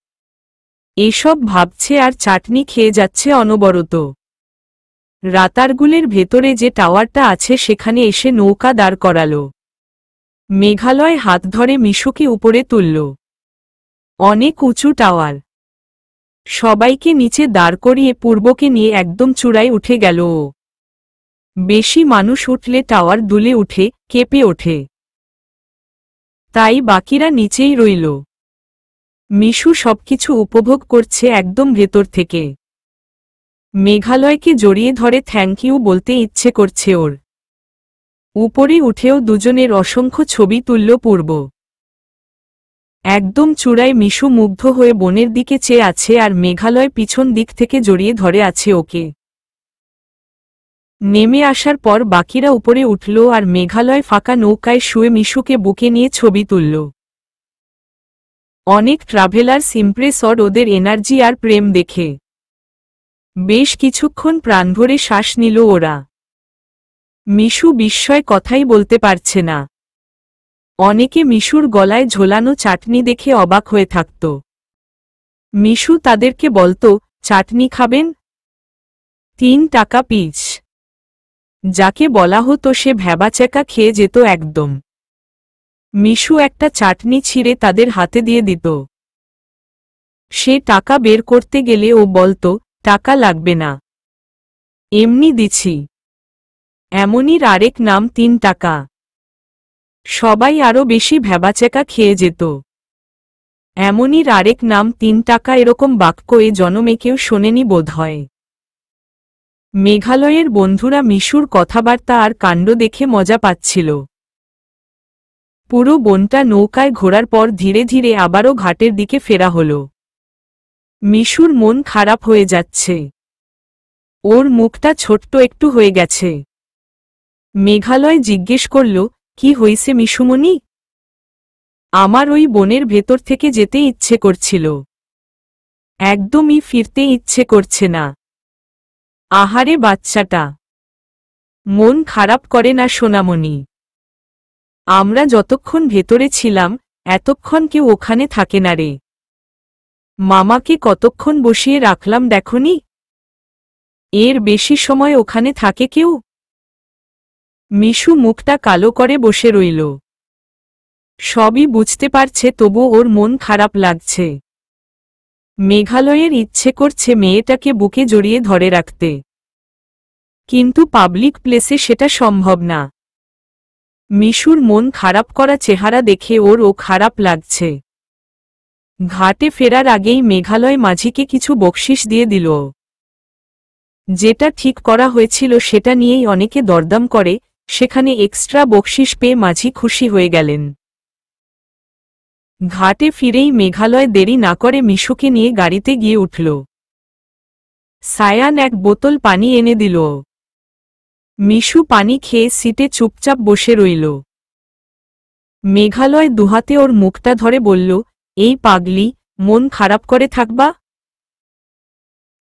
এসব ভাবছে আর চাটনি খেয়ে যাচ্ছে অনবরত। রাতারগুলের ভেতরে যে টাওয়ারটা আছে সেখানে এসে নৌকা দাঁড় করাল। মেঘালয় হাত ধরে মিশুকে উপরে তুলল। অনেক উঁচু টাওয়ার। সবাইকে নিচে দাঁড় করিয়ে পূর্বকে নিয়ে একদম চূড়ায় উঠে গেল ও। বেশি মানুষ উঠলে টাওয়ার দুলে উঠে, কেঁপে ওঠে। তাই বাকিরা নিচেই রইল। মিশু সবকিছু উপভোগ করছে একদম ভেতর থেকে। মেঘালয়কে জড়িয়ে ধরে থ্যাংক ইউ বলতে ইচ্ছে করছে ওর। উপরে উঠেও দুজনের অসংখ্য ছবি তুলল পূর্ব। একদম চূড়ায় মিশু মুগ্ধ হয়ে বনের দিকে চেয়ে আছে আর মেঘালয় পিছন দিক থেকে জড়িয়ে ধরে আছে ওকে। নেমে আসার পর বাকিরা উপরে উঠল আর মেঘালয় ফাঁকা নৌকায় শুয়ে মিশুকে বুকে নিয়ে ছবি তুলল। অনেক ট্রাভেলার্স ইমপ্রেসড ওদের এনার্জি আর প্রেম দেখে। বেশ কিছুক্ষণ প্রাণভরে শ্বাস নিল ওরা। মিশু বিস্ময় কথাই বলতে পারছে না। অনেকে মিশুর গলায় ঝোলানো চাটনি দেখে অবাক হয়ে থাকত। মিশু তাদেরকে বলত, চাটনি খাবেন? 3 টাকা পিস। যাকে বলা হতো সে ভ্যাবাচ্যাকা খেয়ে যেত একদম। মিশু একটা চাটনি ছিঁড়ে তাদের হাতে দিয়ে দিত। সে টাকা বের করতে গেলে ও বলত, টাকা লাগবে না, এমনি দিছি। এমনির আরেক নাম 3 টাকা। সবাই আরও বেশি ভ্যাবাচ্যাকা খেয়ে যেত। এমনির আরেক নাম 3 টাকা এরকম বাক্য এ জনমে কেউ শোনেনি বোধ হয়। মেঘালয়ের বন্ধুরা মিশুর কথাবার্তা আর কাণ্ড দেখে মজা পাচ্ছিল। পুরো বনটা নৌকায় ঘোরার পর ধীরে ধীরে আবারও ঘাটের দিকে ফেরা হল। মিশুর মন খারাপ হয়ে যাচ্ছে। ওর মুখটা ছোট্ট একটু হয়ে গেছে। মেঘালয় জিজ্ঞেস করল, কি হইছে মিশুমণি? আমার ওই বনের ভেতর থেকে যেতে ইচ্ছে করছিল। একদমই ফিরতে ইচ্ছে করছে না। আহারে বাচ্চাটা, মন খারাপ করে না সোনামণি? আমরা যতক্ষণ ভেতরে ছিলাম এতক্ষণ কেউ ওখানে থাকে না রে। মামাকে কতক্ষণ বসিয়ে রাখলাম দেখনি? এর বেশি সময় ওখানে থাকে কেউ? মিশু মুখটা কালো করে বসে রইল। সবই বুঝতে পারছে তবু ওর মন খারাপ লাগছে। মেঘালয়ের ইচ্ছে করছে মেয়েটাকে বুকে জড়িয়ে ধরে রাখতে, কিন্তু পাবলিক প্লেসে সেটা সম্ভব না। মিশুর মন খারাপ করা চেহারা দেখে ওরও খারাপ লাগছে। ঘাটে ফেরার আগেই মেঘালয় মাঝিকে কিছু বকশিশ দিয়ে দিল। যেটা ঠিক করা হয়েছিল সেটা নিয়েই অনেকে দরদাম করে, সেখানে এক্সট্রা বকশিশ পেয়ে মাঝি খুশি হয়ে গেলেন। ঘাটে ফিরেই মেঘালয় দেরি না করে মিশুকে নিয়ে গাড়িতে গিয়ে উঠল। সায়ান এক বোতল পানি এনে দিল। মিশু পানি খেয়ে সিটে চুপচাপ বসে রইল। মেঘালয় দুহাতে ওর মুখটা ধরে বলল, এই পাগলি, মন খারাপ করে থাকবা?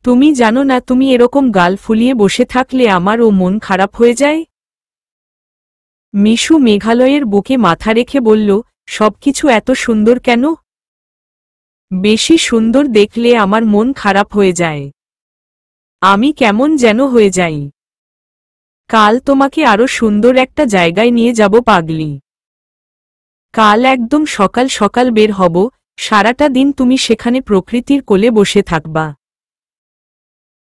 তুমি জানো না তুমি এরকম গাল ফুলিয়ে বসে থাকলে আমারও মন খারাপ হয়ে যায়? মিশু মেঘালয়ের বুকে মাথা রেখে বলল, সবকিছু এত সুন্দর কেন? বেশি সুন্দর দেখলে আমার মন খারাপ হয়ে যায়। আমি কেমন যেন হয়ে যাই। কাল তোমাকে আরো সুন্দর একটা জায়গায় নিয়ে যাব পাগলি। কাল একদম সকাল সকাল বের হব, সারাটা দিন তুমি সেখানে প্রকৃতির কোলে বসে থাকবা।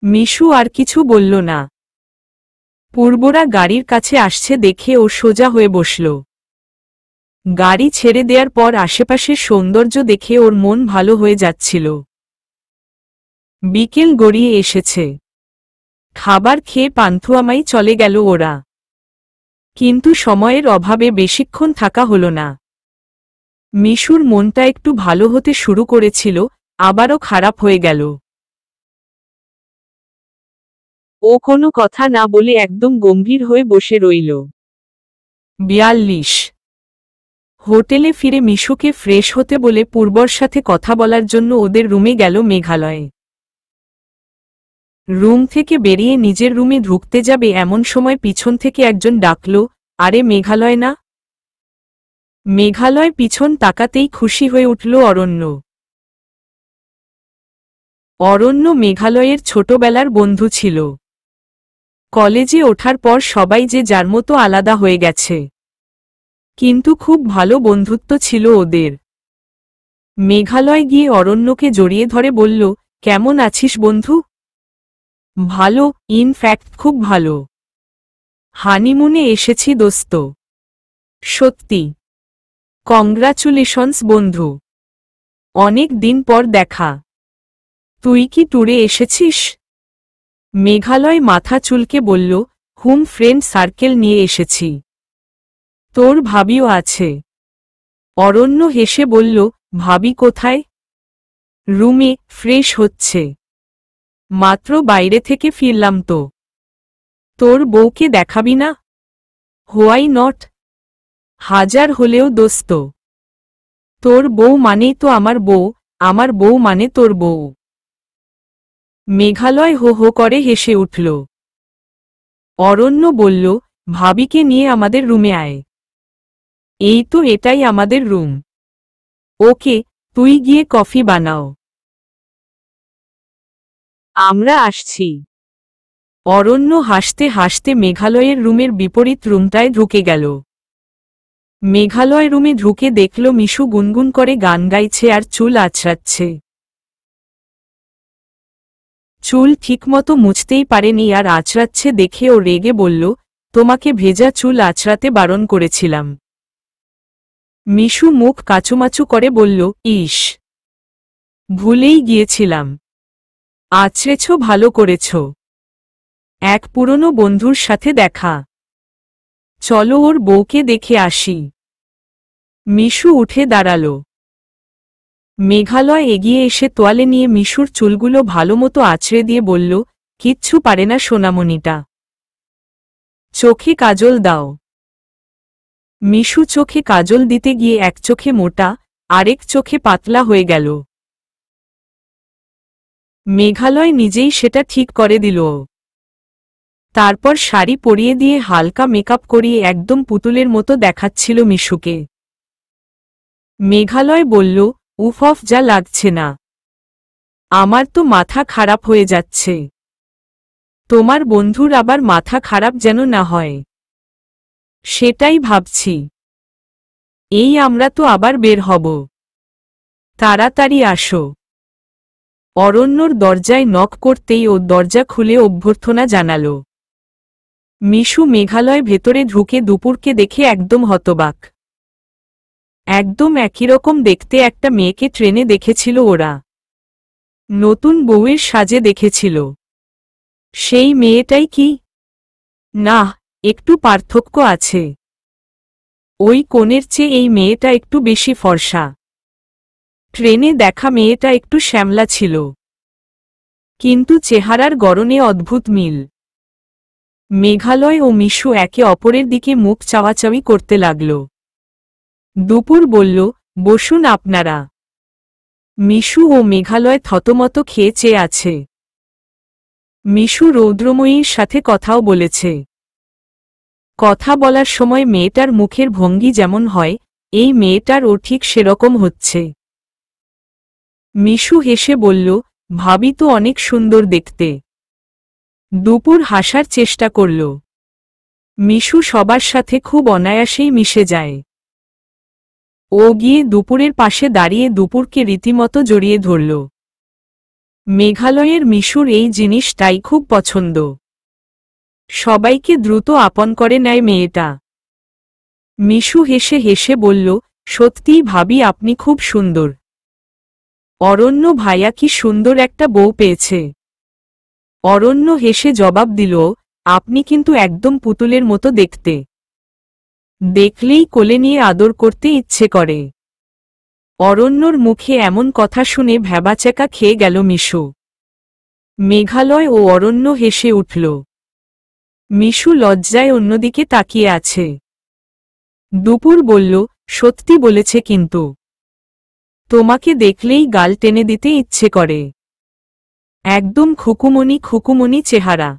মিশু আর কিছু বলল না। পূর্বরা গাড়ির কাছে আসছে দেখে ও সোজা হয়ে বসল। গাড়ি ছেড়ে দেওয়ার পর আশেপাশের সৌন্দর্য দেখে ওর মন ভালো হয়ে যাচ্ছিল। বিকেল গড়িয়ে এসেছে। খাবার খেয়ে পান্থুয়ামাই চলে গেল ওরা। কিন্তু সময়ের অভাবে বেশিক্ষণ থাকা হল না। মিশুর মনটা একটু ভালো হতে শুরু করেছিল, আবারও খারাপ হয়ে গেল। ও কোনো কথা না বলে একদম গম্ভীর হয়ে বসে রইল। 42 হোটেলে ফিরে মিশুকে ফ্রেশ হতে বলে পূর্বর সাথে কথা বলার জন্য ওদের রুমে গেল মেঘালয়। রুম থেকে বেরিয়ে নিজের রুমে ঢুকতে যাবে এমন সময় পিছন থেকে একজন ডাকল, আরে মেঘালয় না? মেঘালয় পিছন তাকাতেই খুশি হয়ে উঠল অরণ্য। অরণ্য মেঘালয়ের ছোটবেলার বন্ধু ছিল। কলেজে ওঠার পর সবাই যে যার মতো আলাদা হয়ে গেছে, কিন্তু খুব ভালো বন্ধুত্ব ছিল ওদের। মেঘালয় গিয়ে অরণ্যকে জড়িয়ে ধরে বলল, কেমন আছিস বন্ধু? ভালো, ইনফ্যাক্ট খুব ভালো। হানিমুনে এসেছি দোস্ত। সত্যি? কংগ্রাচুলেশনস বন্ধু, অনেক দিন পর দেখা। তুই কি ট্যুরে এসেছিস? মেঘালয় মাথা চুলকে বলল, হুম, ফ্রেন্ড সার্কেল নিয়ে এসেছি। তোর ভাবিও আছে। অরণ্য হেসে বলল, ভাবি কোথায়? রুমে, ফ্রেশ হচ্ছে। মাত্র বাইরে থেকে ফিরলাম তো। তোর বউকে দেখাবি না? Why not? হাজার হলেও দোস্ত। তোর বউ মানেই তো আমার বউ, আমার বউ মানে তোর বউ। মেঘালয় হো হো করে হেসে উঠল। অরণ্য বলল, ভাবিকে নিয়ে আমাদের রুমে আয়। এই তো এটাই আমাদের রুম। ওকে, তুই গিয়ে কফি বানাও, আমরা আসছি। অরণ্য হাসতে হাসতে মেঘালয়ের রুমের বিপরীত রুমটায় ঢুকে গেল। মেঘালয় রুমে ঢুকে দেখল মিশু গুনগুন করে গান গাইছে আর চুল আঁচড়াচ্ছে। চুল ঠিকমতো মুছতেই পারেনি আর আঁচড়াচ্ছে দেখে ও রেগে বলল, তোমাকে ভেজা চুল আঁচড়াতে বারণ করেছিলাম। মিশু মুখ কাচুমাচু করে বলল, ইস, ভুলেই গিয়েছিলাম। আঁচড়েছ, ভালো করেছ। এক পুরনো বন্ধুর সাথে দেখা। চলো ওর বউকে দেখে আসি। মিশু উঠে দাঁড়াল। মেঘালয় এগিয়ে এসে তোয়ালে নিয়ে মিশুর চুলগুলো ভালোমতো আঁচড়ে দিয়ে বলল, কিচ্ছু পারে না সোনামণিটা। চোখে কাজল দাও। মিশু চোখে কাজল দিতে গিয়ে এক চোখে মোটা, আরেক চোখে পাতলা হয়ে গেল। মেঘালয় নিজেই সেটা ঠিক করে দিল। তারপর শাড়ি পরিয়ে দিয়ে হালকা মেকআপ করিয়ে একদম পুতুলের মতো দেখাচ্ছিল মিশুকে। মেঘালয় বলল, উফ, যা লাগছে না। আমার তো মাথা খারাপ হয়ে যাচ্ছে। তোমার বন্ধুর আবার মাথা খারাপ যেন না হয়, সেটাই ভাবছি। এই আমরা তো আবার বের হব, তাড়াতাড়ি আসো। অরণ্যর দরজায় নক করতেই ও দরজা খুলে অভ্যর্থনা জানাল। মিশু মেঘালয় ভেতরে ঢুকে দুপুরকে দেখে একদম হতবাক। একদম একই রকম দেখতে একটা মেয়েকে ট্রেনে দেখেছিল ওরা। নতুন বউয়ের সাজে দেখেছিল। সেই মেয়েটাই কি? না, একটু পার্থক্য আছে। ওই কোণের চেয়ে এই মেয়েটা একটু বেশি ফর্সা। ট্রেনে দেখা মেয়েটা একটু শ্যামলা ছিল, কিন্তু চেহারার গড়নে অদ্ভুত মিল। মেঘালয় ও মিশু একে অপরের দিকে মুখ চাওয়াচাওয়ি করতে লাগল। দুপুর বলল, বসুন আপনারা। মিশু ও মেঘালয় থতমত খেয়ে চেয়ে আছে। মিশু রৌদ্রময়ীর সাথে কথাও বলেছে। কথা বলার সময় মেয়েটার মুখের ভঙ্গি যেমন হয়, এই মেয়েটার ও ঠিক সেরকম হচ্ছে। মিশু হেসে বলল, ভাবি তো অনেক সুন্দর দেখতে। দুপুর হাসার চেষ্টা করল। মিশু সবার সাথে খুব অনায়াসেই মিশে যায়। ও গিয়ে দুপুরের পাশে দাঁড়িয়ে দুপুরকে রীতিমতো জড়িয়ে ধরল। মেঘালয়ের মিশুর এই জিনিসটাই খুব পছন্দ। সবাইকে দ্রুত আপন করে নেয় মেয়েটা। মিশু হেসে হেসে বলল, সত্যিই ভাবি আপনি খুব সুন্দর। অরণ্য ভাইয়া কি সুন্দর একটা বউ পেয়েছে। অরণ্য হেসে জবাব দিল, আপনি কিন্তু একদম পুতুলের মতো দেখতে। দেখলেই কোলে নিয়ে আদর করতে ইচ্ছে করে। অরণ্যর মুখে এমন কথা শুনে ভ্যাবাচ্যাকা খেয়ে গেল মিশু। মেঘালয় ও অরণ্য হেসে উঠল। মিশু লজ্জায় অন্যদিকে তাকিয়ে আছে। দুপুর বলল, সত্যি বলেছে কিন্তু। তোমাকে দেখলেই গাল টেনে দিতে ইচ্ছে করে। একদম খুকুমনি খুকুমনি চেহারা।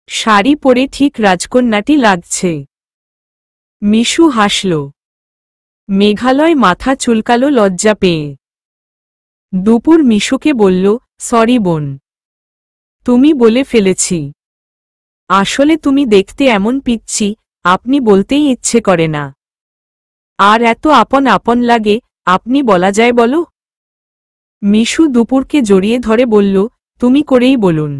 শাড়ি পরে ঠিক রাজকন্যাটি লাগছে। মিশু হাসল। মেঘালয় মাথা চুলকালো লজ্জা পেয়ে। দুপুর মিশুকে বলল, সরি বোন, তুমি বলে ফেলেছি। আসলে তুমি দেখতে এমন পিচ্ছি, আপনি বলতেই ইচ্ছে করে না। আর এত আপন আপন লাগে, আপনি বলা যায় বলো? মিশু দুপুরকে জড়িয়ে ধরে বলল, তুমি করেই বলুন।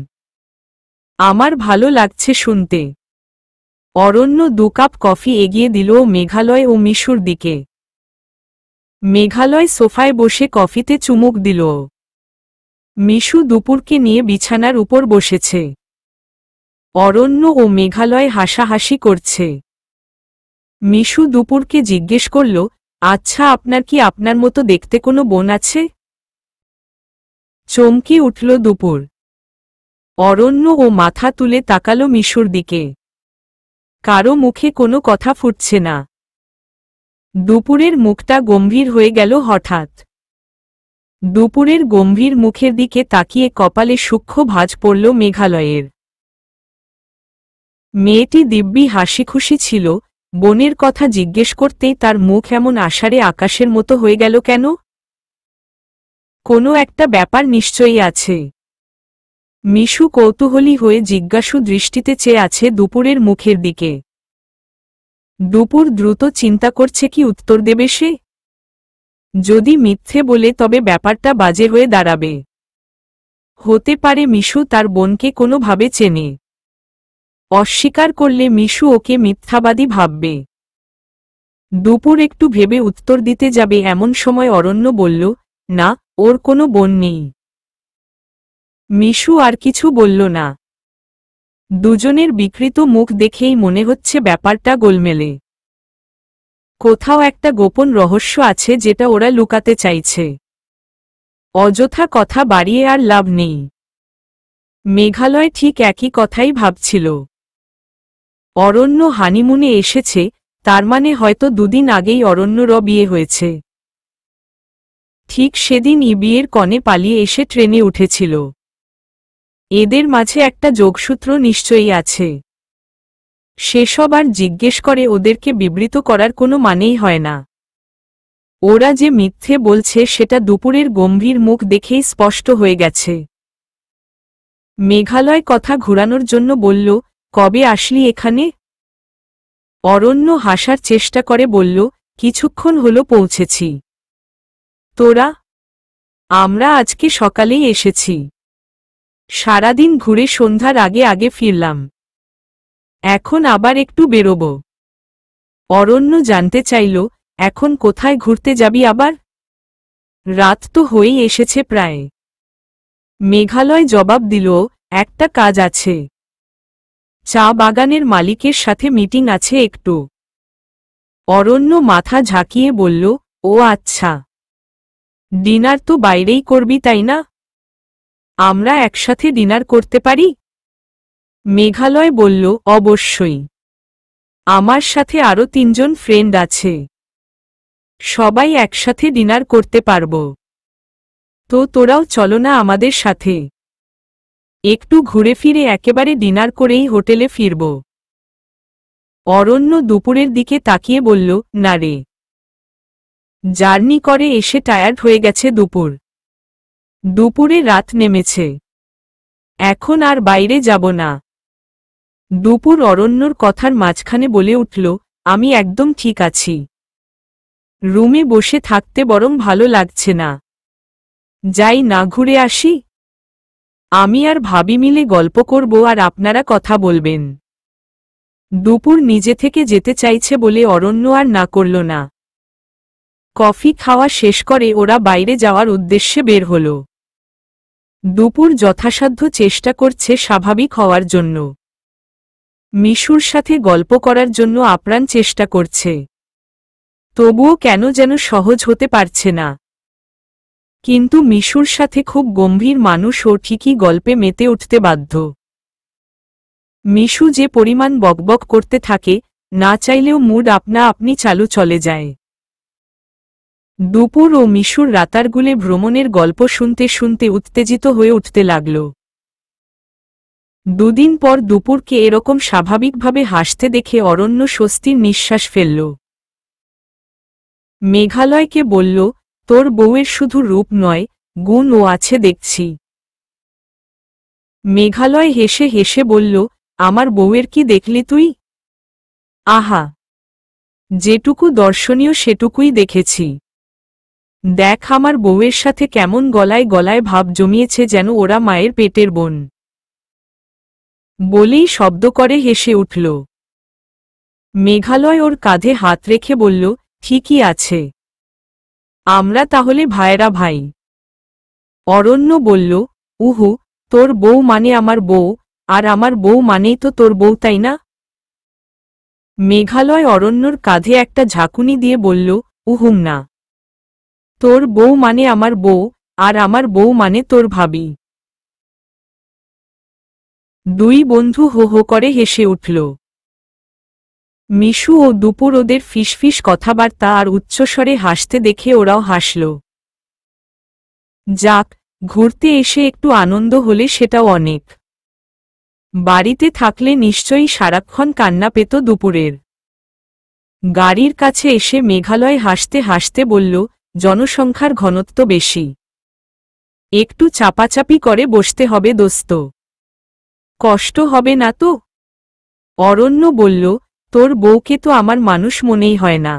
আমার ভালো লাগছে শুনতে। অরণ্য 2 কাপ কফি এগিয়ে দিল মেঘালয় ও মিশুর দিকে। মেঘালয় সোফায় বসে কফিতে চুমুক দিল। মিশু দুপুরকে নিয়ে বিছানার উপর বসেছে। অরণ্য ও মেঘালয় হাসাহাসি করছে। মিশু দুপুরকে জিজ্ঞেস করল, আচ্ছা আপনার কি আপনার মতো দেখতে কোনো বোন আছে? চমকে উঠল দুপুর। অরণ্য ও মাথা তুলে তাকালো মিশুর দিকে। কারো মুখে কোনো কথা ফুটছে না। দুপুরের মুখটা গম্ভীর হয়ে গেল হঠাৎ। দুপুরের গম্ভীর মুখের দিকে তাকিয়ে কপালে সূক্ষ্ম ভাঁজ পড়ল মেঘালয়ের। মেয়েটি দিব্যি হাসিখুশি ছিল, বোনের কথা জিজ্ঞেস করতেই তার মুখ এমন আষাঢ়ে আকাশের মতো হয়ে গেল কেন? কোনো একটা ব্যাপার নিশ্চয়ই আছে। মিশু কৌতূহলী হয়ে জিজ্ঞাসু দৃষ্টিতে চেয়ে আছে দুপুরের মুখের দিকে। দুপুর দ্রুত চিন্তা করছে কি উত্তর দেবে সে। যদি মিথ্যে বলে তবে ব্যাপারটা বাজে হয়ে দাঁড়াবে। হতে পারে মিশু তার বোনকে কোনোভাবে চেনে। অস্বীকার করলে মিশু ওকে মিথ্যাবাদী ভাববে। দুপুর একটু ভেবে উত্তর দিতে যাবে এমন সময় অরণ্য বলল, না, ওর কোনো বোন নেই। মিশু আর কিছু বলল না। দুজনের বিকৃত মুখ দেখেই মনে হচ্ছে ব্যাপারটা গোলমেলে। কোথাও একটা গোপন রহস্য আছে যেটা ওরা লুকাতে চাইছে। অযথা কথা বাড়িয়ে আর লাভ নেই। মেঘালয় ঠিক একই কথাই ভাবছিল। অরণ্য হানিমুনে এসেছে, তার মানে হয়তো 2 দিন আগেই অরণ্যর বিয়ে হয়েছে। ঠিক সেদিনই বিয়ের কনে পালিয়ে এসে ট্রেনে উঠেছিল। এদের মাঝে একটা যোগসূত্র নিশ্চয়ই আছে। সেসব আর জিজ্ঞেস করে ওদেরকে বিবৃত করার কোনো মানেই হয় না। ওরা যে মিথ্যে বলছে সেটা দুপুরের গম্ভীর মুখ দেখেই স্পষ্ট হয়ে গেছে। মেঘালয় কথা ঘুরানোর জন্য বলল, কবে আসলি এখানে? অরণ্য হাসার চেষ্টা করে বলল, কিছুক্ষণ হলো পৌঁছেছি। তোরা? আমরা আজকে সকালেই এসেছি। সারাদিন ঘুরে সন্ধ্যার আগে আগে ফিরলাম। এখন আবার একটু বেরোব। অরণ্য জানতে চাইল, এখন কোথায় ঘুরতে যাবি আবার? রাত তো হয়েই এসেছে প্রায়। মেঘালয় জবাব দিল, একটা কাজ আছে। চা বাগানের মালিকের সাথে মিটিং আছে একটু। অরণ্য মাথা ঝাঁকিয়ে বলল, ও আচ্ছা। ডিনার তো বাইরেই করবি তাই না? আমরা একসাথে ডিনার করতে পারি? মেঘালয় বলল, অবশ্যই। আমার সাথে আরও 3 জন ফ্রেন্ড আছে। সবাই একসাথে ডিনার করতে পারব। তো তোরাও চলো না আমাদের সাথে। একটু ঘুরে ফিরে একেবারে ডিনার করেই হোটেলে ফিরব। অরণ্য দুপুরের দিকে তাকিয়ে বলল, না রে। জার্নি করে এসে টায়ার্ড হয়ে গেছে দুপুর। দুপুরে রাত নেমেছে। এখন আর বাইরে যাব না। দুপুর অরণ্যর কথার মাঝখানে বলে উঠল, আমি একদম ঠিক আছি। রুমে বসে থাকতে বরং ভালো লাগছে না। যাই না ঘুরে আসি? আমি আর ভাবি মিলে গল্প করব আর আপনারা কথা বলবেন। দুপুর নিজে থেকে যেতে চাইছে বলে অরণ্য আর না করল না। কফি খাওয়া শেষ করে ওরা বাইরে যাওয়ার উদ্দেশ্যে বের হল। দুপুর যথাসাধ্য চেষ্টা করছে স্বাভাবিক হওয়ার জন্য। মিশুর সাথে গল্প করার জন্য আপ্রাণ চেষ্টা করছে। তবুও কেন যেন সহজ হতে পারছে না। কিন্তু মিশুর সাথে খুব গম্ভীর মানুষ ও ঠিকই গল্পে মেতে উঠতে বাধ্য। মিশু যে পরিমাণ বকবক করতে থাকে, না চাইলেও মুড আপনা আপনি চালু চলে যায়। দুপুর ও মিশুর রাতারগুলে ভ্রমণের গল্প শুনতে শুনতে উত্তেজিত হয়ে উঠতে লাগল। 2 দিন পর দুপুরকে এরকম স্বাভাবিকভাবে হাসতে দেখে অরণ্য স্বস্তির নিঃশ্বাস ফেলল। মেঘালয়কে বলল, তোর বউয়ের শুধু রূপ নয়, গুণও আছে দেখছি। মেঘালয় হেসে হেসে বলল, আমার বউয়ের কি দেখলি তুই? আহা, যেটুকু দর্শনীয় সেটুকুই দেখেছি। দেখ আমার বউয়ের সাথে কেমন গলায় গলায় ভাব জমিয়েছে, যেন ওরা মায়ের পেটের বোন। বলেই শব্দ করে হেসে উঠল। মেঘালয় ওর কাঁধে হাত রেখে বলল, ঠিকই আছে, আমরা তাহলে ভাইরা ভাই। অরণ্য বলল, উহু, তোর বউ মানে আমার বউ, আর আমার বউ মানেই তো তোর বউ, তাই না? মেঘালয় অরণ্যর কাঁধে একটা ঝাঁকুনি দিয়ে বলল, উহুম না, তোর বউ মানে আমার বউ, আর আমার বউ মানে তোর ভাবি। দুই বন্ধু হো হো করে হেসে উঠল। মিশু ও দুপুর ওদের ফিসফিস কথাবার্তা আর উচ্চস্বরে হাসতে দেখে ওরাও হাসল। যাক, ঘুরতে এসে একটু আনন্দ হলে সেটাও অনেক। বাড়িতে থাকলে নিশ্চয়ই সারাক্ষণ কান্না পেত দুপুরের। গাড়ির কাছে এসে মেঘালয় হাসতে হাসতে বলল, জনসংখ্যার ঘনত্ব বেশি, একটু চাপাচাপি করে বসতে হবে দোস্ত, কষ্ট হবে না তো? অরণ্য বলল, তোর বউকে তো আমার মানুষ মনেই হয় না।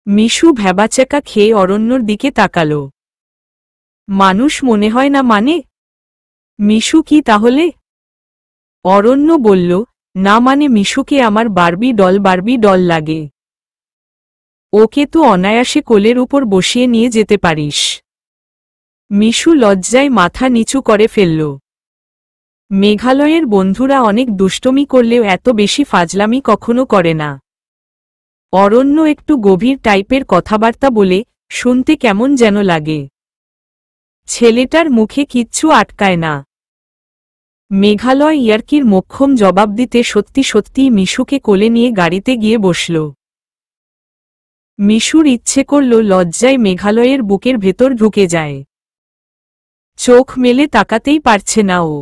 মিশু ভ্যাবাচাকা খেয়ে অরণ্যর দিকে তাকাল। মানুষ মনে হয় না মানে? মিশু কি তাহলে? অরণ্য বলল, না মানে মিশুকে আমার বারবি ডল লাগে। ওকে তো অনায়াসে কোলের উপর বসিয়ে নিয়ে যেতে পারিস। মিশু লজ্জায় মাথা নিচু করে ফেলল। মেঘালয়ের বন্ধুরা অনেক দুষ্টমি করলেও এত বেশি ফাজলামি কখনো করে না। অরণ্য একটু গভীর টাইপের কথাবার্তা বলে, শুনতে কেমন যেন লাগে। ছেলেটার মুখে কিচ্ছু আটকায় না। মেঘালয় ইয়ার্কির মোক্ষম জবাব দিতে সত্যি সত্যিই মিশুকে কোলে নিয়ে গাড়িতে গিয়ে বসল। মিশুর ইচ্ছে করল লজ্জায় মেঘালয়ের বুকের ভেতর ঢুকে যায়। চোখ মেলে তাকাতেই পারছে না ও।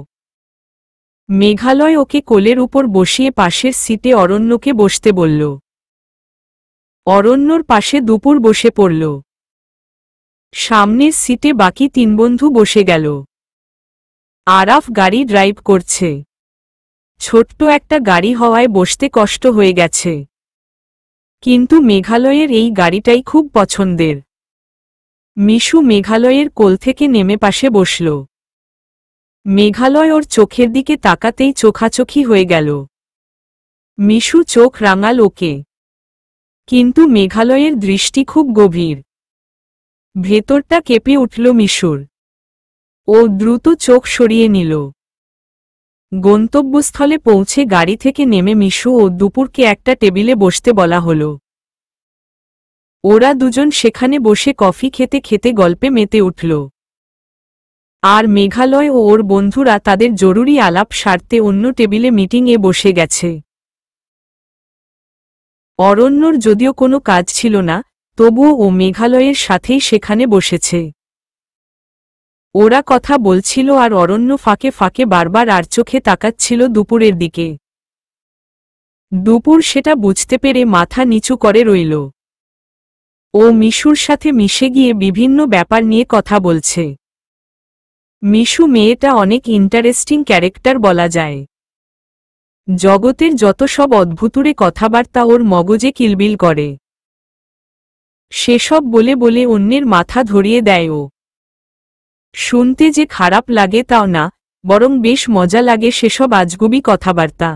মেঘালয় ওকে কোলের উপর বসিয়ে পাশের সিটে অরণ্যকে বসতে বলল। অরণ্যর পাশে দুপুর বসে পড়ল। সামনের সিটে বাকি তিন বন্ধু বসে গেল। আরাফ গাড়ি ড্রাইভ করছে। ছোট্ট একটা গাড়ি হওয়ায় বসতে কষ্ট হয়ে গেছে, কিন্তু মেঘালয়ের এই গাড়িটাই খুব পছন্দের। মিশু মেঘালয়ের কোল থেকে নেমে পাশে বসল। মেঘালয় ওর চোখের দিকে তাকাতেই চোখাচোখি হয়ে গেল। মিশু চোখ রাঙাল ওকে, কিন্তু মেঘালয়ের দৃষ্টি খুব গভীর। ভেতরটা কেঁপে উঠল মিশুর। ও দ্রুত চোখ সরিয়ে নিল। গন্তব্যস্থলে পৌঁছে গাড়ি থেকে নেমে মিশু ও দুপুরকে একটা টেবিলে বসতে বলা হল। ওরা দুজন সেখানে বসে কফি খেতে খেতে গল্পে মেতে উঠল। আর মেঘালয় ও ওর বন্ধুরা তাদের জরুরি আলাপ সারতে অন্য টেবিলে মিটিংয়ে বসে গেছে। অরণ্যর যদিও কোনো কাজ ছিল না, তবুও ও মেঘালয়ের সাথেই সেখানে বসেছে। ওরা কথা বলছিল আর অরণ্য ফাঁকে ফাঁকে বারবার আর চোখে তাকাচ্ছিল দুপুরের দিকে। দুপুর সেটা বুঝতে পেরে মাথা নিচু করে রইল। ও মিশুর সাথে মিশে গিয়ে বিভিন্ন ব্যাপার নিয়ে কথা বলছে। মিশু মেয়েটা অনেক ইন্টারেস্টিং ক্যারেক্টার বলা যায়। জগতের যত সব অদ্ভুতুরে কথাবার্তা ওর মগজে কিলবিল করে। সেসব বলে বলে অন্যের মাথা ধরিয়ে দেয় ও। শুনতে যে খারাপ লাগে তাও না, বরং বেশ মজা লাগে সেসব আজগুবি কথাবার্তা।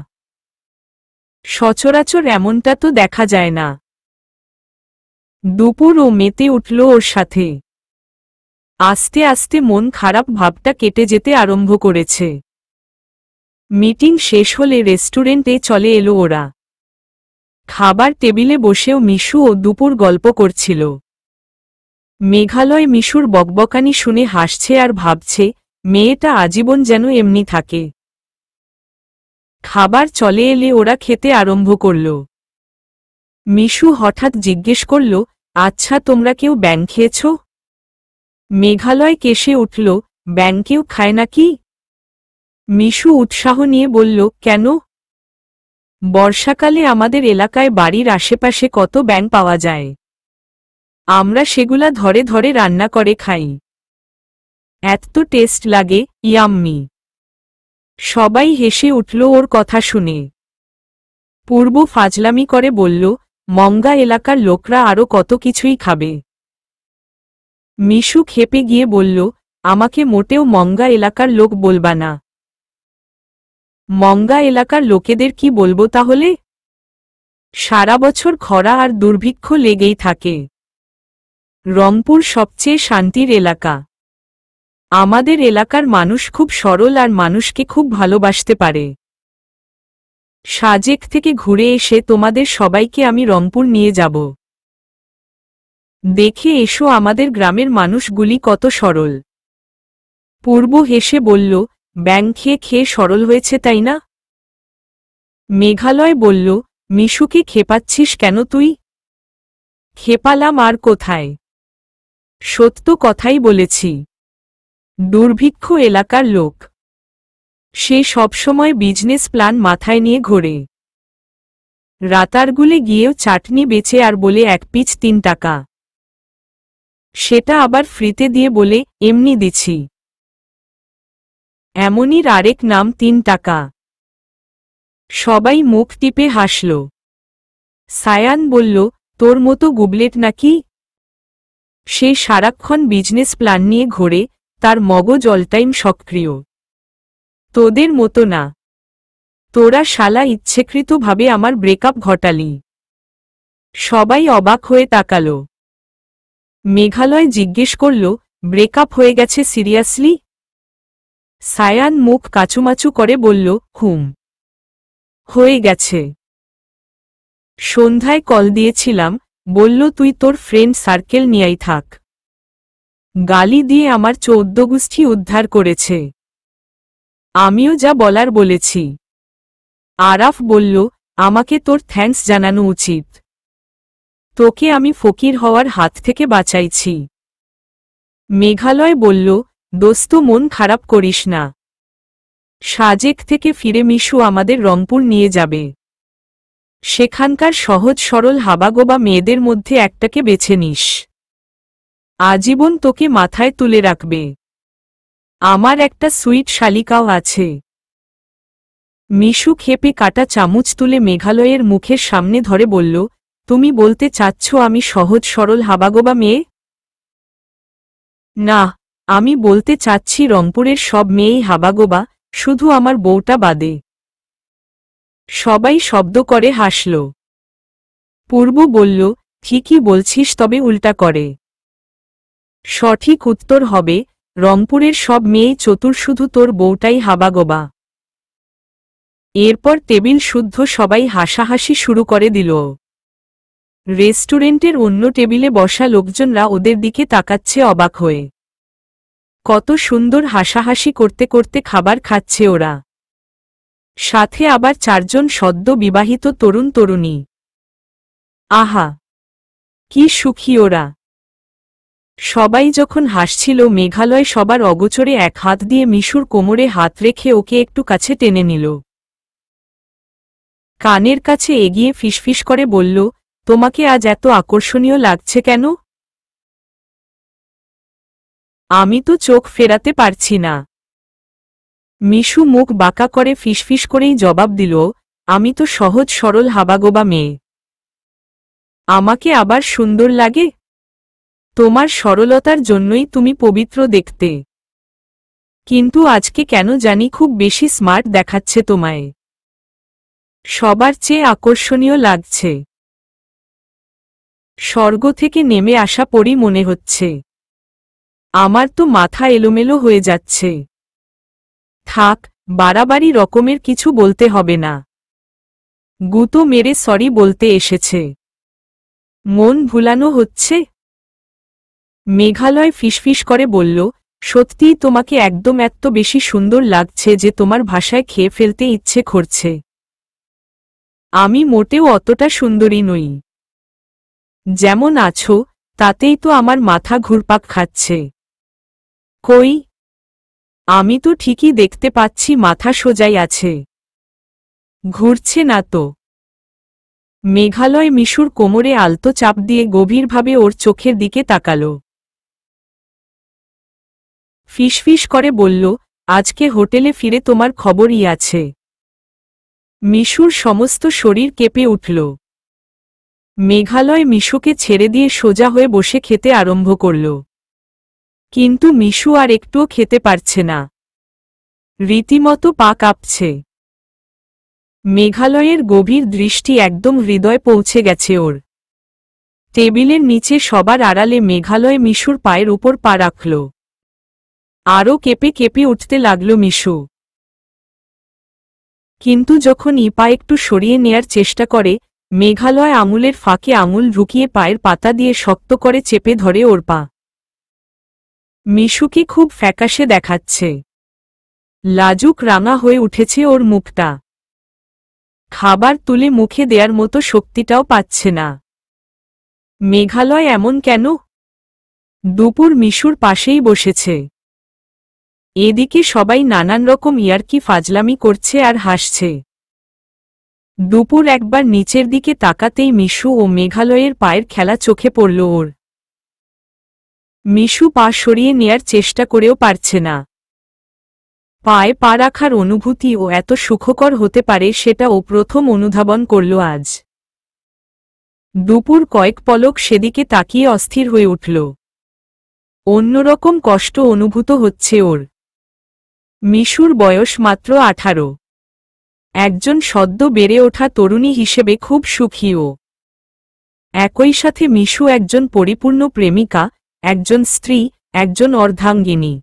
সচরাচর এমনটা তো দেখা যায় না। দুপুর ও মেতে উঠল ওর সাথে। আস্তে আস্তে মন খারাপ ভাবটা কেটে যেতে আরম্ভ করেছে। মিটিং শেষ হলে রেস্টুরেন্টে চলে এলো ওরা। খাবার টেবিলে বসেও মিশু ও দুপুর গল্প করছিল। মেঘালয় মিশুর বকবকানি শুনে হাসছে আর ভাবছে, মেয়েটা আজীবন যেন এমনি থাকে। খাবার চলে এলে ওরা খেতে আরম্ভ করল। মিশু হঠাৎ জিজ্ঞেস করল, আচ্ছা তোমরা কেউ ব্যাং খেয়েছ? মেঘালয় কেসে উঠল, ব্যাং কেউ খায় নাকি? মিশু উৎসাহ নিয়ে বলল, কেন? বর্ষাকালে আমাদের এলাকায় বাড়ির আশেপাশে কত ব্যাং পাওয়া যায়। আমরা সেগুলা ধরে ধরে রান্না করে খাই। এত টেস্ট লাগে, ইয়াম্মি। সবাই হেসে উঠল ওর কথা শুনে। পূর্ব ফাজলামি করে বলল, মঙ্গা এলাকার লোকরা আরো কত কিছুই খাবে। মিশু খেপে গিয়ে বলল, আমাকে মোটেও মঙ্গা এলাকার লোক বলবা না। মঙ্গা এলাকার লোকেদের কি বলবো তাহলে? সারা বছর খরা আর দুর্ভিক্ষ লেগেই থাকে। রংপুর সবচেয়ে শান্তির এলাকা। আমাদের এলাকার মানুষ খুব সরল আর মানুষকে খুব ভালোবাসতে পারে। সাজেক থেকে ঘুরে এসে তোমাদের সবাইকে আমি রংপুর নিয়ে যাব। দেখে এসো আমাদের গ্রামের মানুষগুলি কত সরল। পূর্ব হেসে বলল, ব্যাং খেয়ে খেয়ে সরল হয়েছে তাই না? মেঘালয় বলল, মিশুকে খেপাচ্ছিস কেন তুই? খেপালাম আর কোথায়? সত্য কথাই বলেছি। দুর্ভিক্ষ এলাকার লোক। সে সবসময় বিজনেস প্ল্যান মাথায় নিয়ে ঘোরে। রাতারগুলে গিয়েও চাটনি বেচে আর বলে 1 পিস 3 টাকা। সেটা আবার ফ্রিতে দিয়ে বলে, এমনি দিছি। এমনির আরেক নাম 3 টাকা। সবাই মুখ টিপে হাসল। সায়ান বলল, তোর মতো গুবলেট নাকি? সে সারাক্ষণ বিজনেস প্ল্যান নিয়ে ঘোরে, তার মগজ অলটাইম সক্রিয়। তোদের মতো না। তোরা শালা ইচ্ছেকৃতভাবে আমার ব্রেকআপ ঘটালি। সবাই অবাক হয়ে তাকাল। মেঘালয় জিজ্ঞেস করল, ব্রেকআপ হয়ে গেছে সিরিয়াসলি? সায়ান মুখ কাচুমাচু করে বলল, হুম, হয়ে গেছে। সন্ধ্যায় কল দিয়েছিলাম, বলল তুই তোর ফ্রেন্ড সার্কেল নিয়েই থাক। গালি দিয়ে আমার 14 গোষ্ঠী উদ্ধার করেছে। আমিও যা বলার বলেছি। আরাফ বলল, আমাকে তোর থ্যাঙ্কস জানানো উচিত। তোকে আমি ফকির হওয়ার হাত থেকে বাঁচাইছি। মেঘালয় বলল, দোস্ত মন খারাপ করিস না। সাজেক থেকে ফিরে মিশু আমাদের রংপুর নিয়ে যাবে। সেখানকার সহজ সরল হাবাগোবা মেয়েদের মধ্যে একটাকে বেছে নিস। আজীবন তোকে মাথায় তুলে রাখবে। আমার একটা সুইট শালিকাও আছে। মিশু খেপে কাটা চামচ তুলে মেঘালয়ের মুখের সামনে ধরে বলল, তুমি বলতে চাচ্ছ আমি সহজ সরল হাবাগোবা মেয়ে? না, আমি বলতে চাচ্ছি রংপুরের সব মেয়েই হাবাগোবা, শুধু আমার বউটা বাদে। সবাই শব্দ করে হাসল। পূর্ব বলল, ঠিকই বলছিস, তবে উল্টা করে। সঠিক উত্তর হবে, রংপুরের সব মেয়েই চতুর, শুধু তোর বউটাই হাবাগোবা। এরপর টেবিল শুদ্ধ সবাই হাসাহাসি শুরু করে দিল। রেস্টুরেন্টের অন্য টেবিলে বসা লোকজনরা ওদের দিকে তাকাচ্ছে অবাক হয়ে। কত সুন্দর হাসাহাসি করতে করতে খাবার খাচ্ছে ওরা। সাথে আবার 4 জন সদ্য বিবাহিত তরুণ তরুণী। আহা, কি সুখী ওরা। সবাই যখন হাসছিল, মেঘালয় সবার অগোচরে এক হাত দিয়ে মিশুর কোমরে হাত রেখে ওকে একটু কাছে টেনে নিল। কানের কাছে এগিয়ে ফিসফিস করে বলল, তোমাকে আজ এত আকর্ষণীয় লাগছে কেন? আমি তো চোখ ফেরাতে পারছি না। মিশু মুখ বাঁকা করে ফিসফিস করেই জবাব দিল, আমি তো সহজ সরল হাবাগোবা মেয়ে। আমাকে আবার সুন্দর লাগে? তোমার সরলতার জন্যই তুমি পবিত্র দেখতে। কিন্তু আজকে কেন জানি খুব বেশি স্মার্ট দেখাচ্ছে তোমায়। সবার চেয়ে আকর্ষণীয় লাগছে। স্বর্গ থেকে নেমে আসা পরই মনে হচ্ছে। আমার তো মাথা এলোমেলো হয়ে যাচ্ছে। থাক, বাড়াবাড়ি রকমের কিছু বলতে হবে না। গুতো মেরে সরি বলতে এসেছে। মন ভুলানো হচ্ছে। মেঘালয় ফিসফিস করে বলল, সত্যিই তোমাকে একদম এত বেশি সুন্দর লাগছে যে তোমার ভাষায় খেয়ে ফেলতে ইচ্ছে করছে। আমি মোটেও অতটা সুন্দরী নই। যেমন আছো, তাতেই তো আমার মাথা ঘুরপাক খাচ্ছে। কই? আমি তো ঠিকই দেখতে পাচ্ছি মাথা সোজাই আছে। ঘুরছে না তো। মেঘালয় মিশুর কোমরে আলতো চাপ দিয়ে গভীরভাবে ওর চোখের দিকে তাকাল। ফিসফিস করে বলল, আজকে হোটেলে ফিরে তোমার খবরই আছে। মিশুর সমস্ত শরীর কেঁপে উঠল। মেঘালয় মিশুকে ছেড়ে দিয়ে সোজা হয়ে বসে খেতে আরম্ভ করল। কিন্তু মিশু আর একটুও খেতে পারছে না। রীতিমতো পা কাঁপছে। মেঘালয়ের গভীর দৃষ্টি একদম হৃদয়ে পৌঁছে গেছে ওর। টেবিলের নিচে সবার আড়ালে মেঘালয় মিশুর পায়ের উপর পা রাখল। আরও কেঁপে কেঁপে উঠতে লাগল মিশু। কিন্তু যখন পা একটু সরিয়ে নেয়ার চেষ্টা করে, মেঘালয় আঙুলের ফাঁকে আঙুল ঢুকিয়ে পায়ের পাতা দিয়ে শক্ত করে চেপে ধরে ওর পা। মিশুকে খুব ফ্যাকাশে দেখাচ্ছে। লাজুক রাঙা হয়ে উঠেছে ওর মুখটা। খাবার তুলে মুখে দেয়ার মতো শক্তিটাও পাচ্ছে না। মেঘালয় এমন কেন? দুপুর মিশুর পাশেই বসেছে। এদিকে সবাই নানান রকম ইয়ার্কি ফাজলামি করছে আর হাসছে। দুপুর একবার নিচের দিকে তাকাতেই মিশু ও মেঘালয়ের পায়ের খেলা চোখে পড়ল ওর। মিশু পা সরিয়ে নেয়ার চেষ্টা করেও পারছে না। পায়ে পা রাখার অনুভূতি ও এত সুখকর হতে পারে সেটা ও প্রথম অনুধাবন করল আজ। দুপুর কয়েক পলক সেদিকে তাকিয়ে অস্থির হয়ে উঠল। অন্যরকম কষ্ট অনুভূত হচ্ছে ওর। মিশুর বয়স মাত্র 18। একজন সদ্য বেড়ে ওঠা তরুণী হিসেবে খুব সুখী ও। একই সাথে মিশু একজন পরিপূর্ণ প্রেমিকা, একজন স্ত্রী, একজন অর্ধাঙ্গিনী।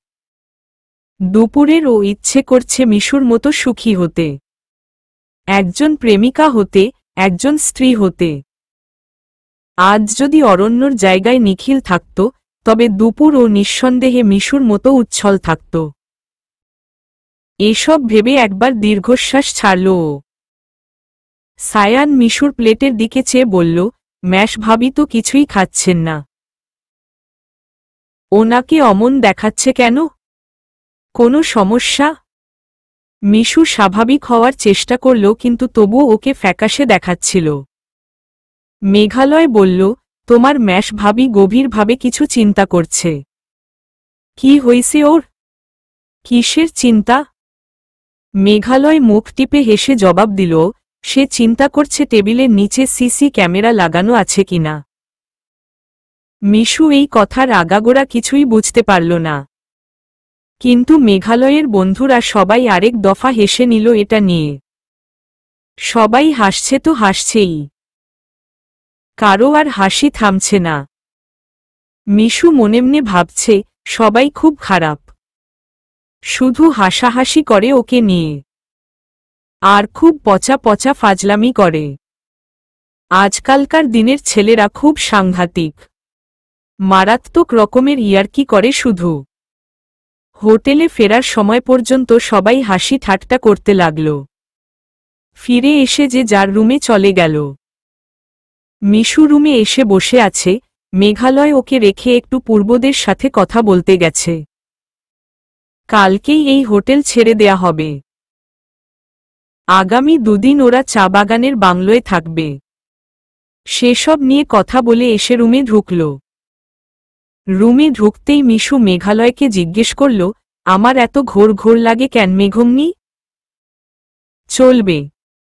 দুপুরের ও ইচ্ছে করছে মিশুর মতো সুখী হতে। একজন প্রেমিকা হতে, একজন স্ত্রী হতে। আজ যদি অরণ্যর জায়গায় নিখিল থাকত, তবে দুপুর ও নিঃসন্দেহে মিশুর মতো উচ্ছল থাকত। এসব ভেবে একবার দীর্ঘশ্বাস ছাড়ল ও। সায়ান মিশুর প্লেটের দিকে চেয়ে বলল, ম্যাশ ভাবি তো কিছুই খাচ্ছেন না। ওনাকে অমন দেখাচ্ছে কেন? কোনো সমস্যা? মিশু স্বাভাবিক হওয়ার চেষ্টা করল কিন্তু তবুও ওকে ফ্যাকাশে দেখাচ্ছিল। মেঘালয় বলল, তোমার ম্যাশ ভাবি গভীরভাবে কিছু চিন্তা করছে। কি হইছে ওর? কিসের চিন্তা? মেঘালয় মুখ টিপে হেসে জবাব দিল, সে চিন্তা করছে টেবিলের নিচে সিসি ক্যামেরা লাগানো আছে কিনা। মিশু এই কথার আগাগোড়া কিছুই বুঝতে পারল না। কিন্তু মেঘালয়ের বন্ধুরা সবাই আরেক দফা হেসে নিল এটা নিয়ে। সবাই হাসছে তো হাসছেই। কারো আর হাসি থামছে না। মিশু মনে মনে ভাবছে, সবাই খুব খারাপ। শুধু হাসাহাসি করে ওকে নিয়ে। আর খুব পচা পচা ফাজলামি করে। আজকালকার দিনের ছেলেরা খুব সাংঘাতিক। মারাত্মক রকমের ইয়ার্কি করে শুধু। হোটেলে ফেরার সময় পর্যন্ত সবাই হাসি ঠাট্টা করতে লাগল। ফিরে এসে যে যার রুমে চলে গেল। মিশু রুমে এসে বসে আছে, মেঘালয় ওকে রেখে একটু পূর্বদের সাথে কথা বলতে গেছে। কালকেই এই হোটেল ছেড়ে দেয়া হবে। আগামী দুদিন ওরা চা বাগানের বাংলোয় থাকবে। সেসব নিয়ে কথা বলে এসে রুমে ঢুকল। রুমে ঢুকতেই মিশু মেঘালয়কে জিজ্ঞেস করল, আমার এত ঘোর ঘোর লাগে কেন মেঘমনি? চলবে।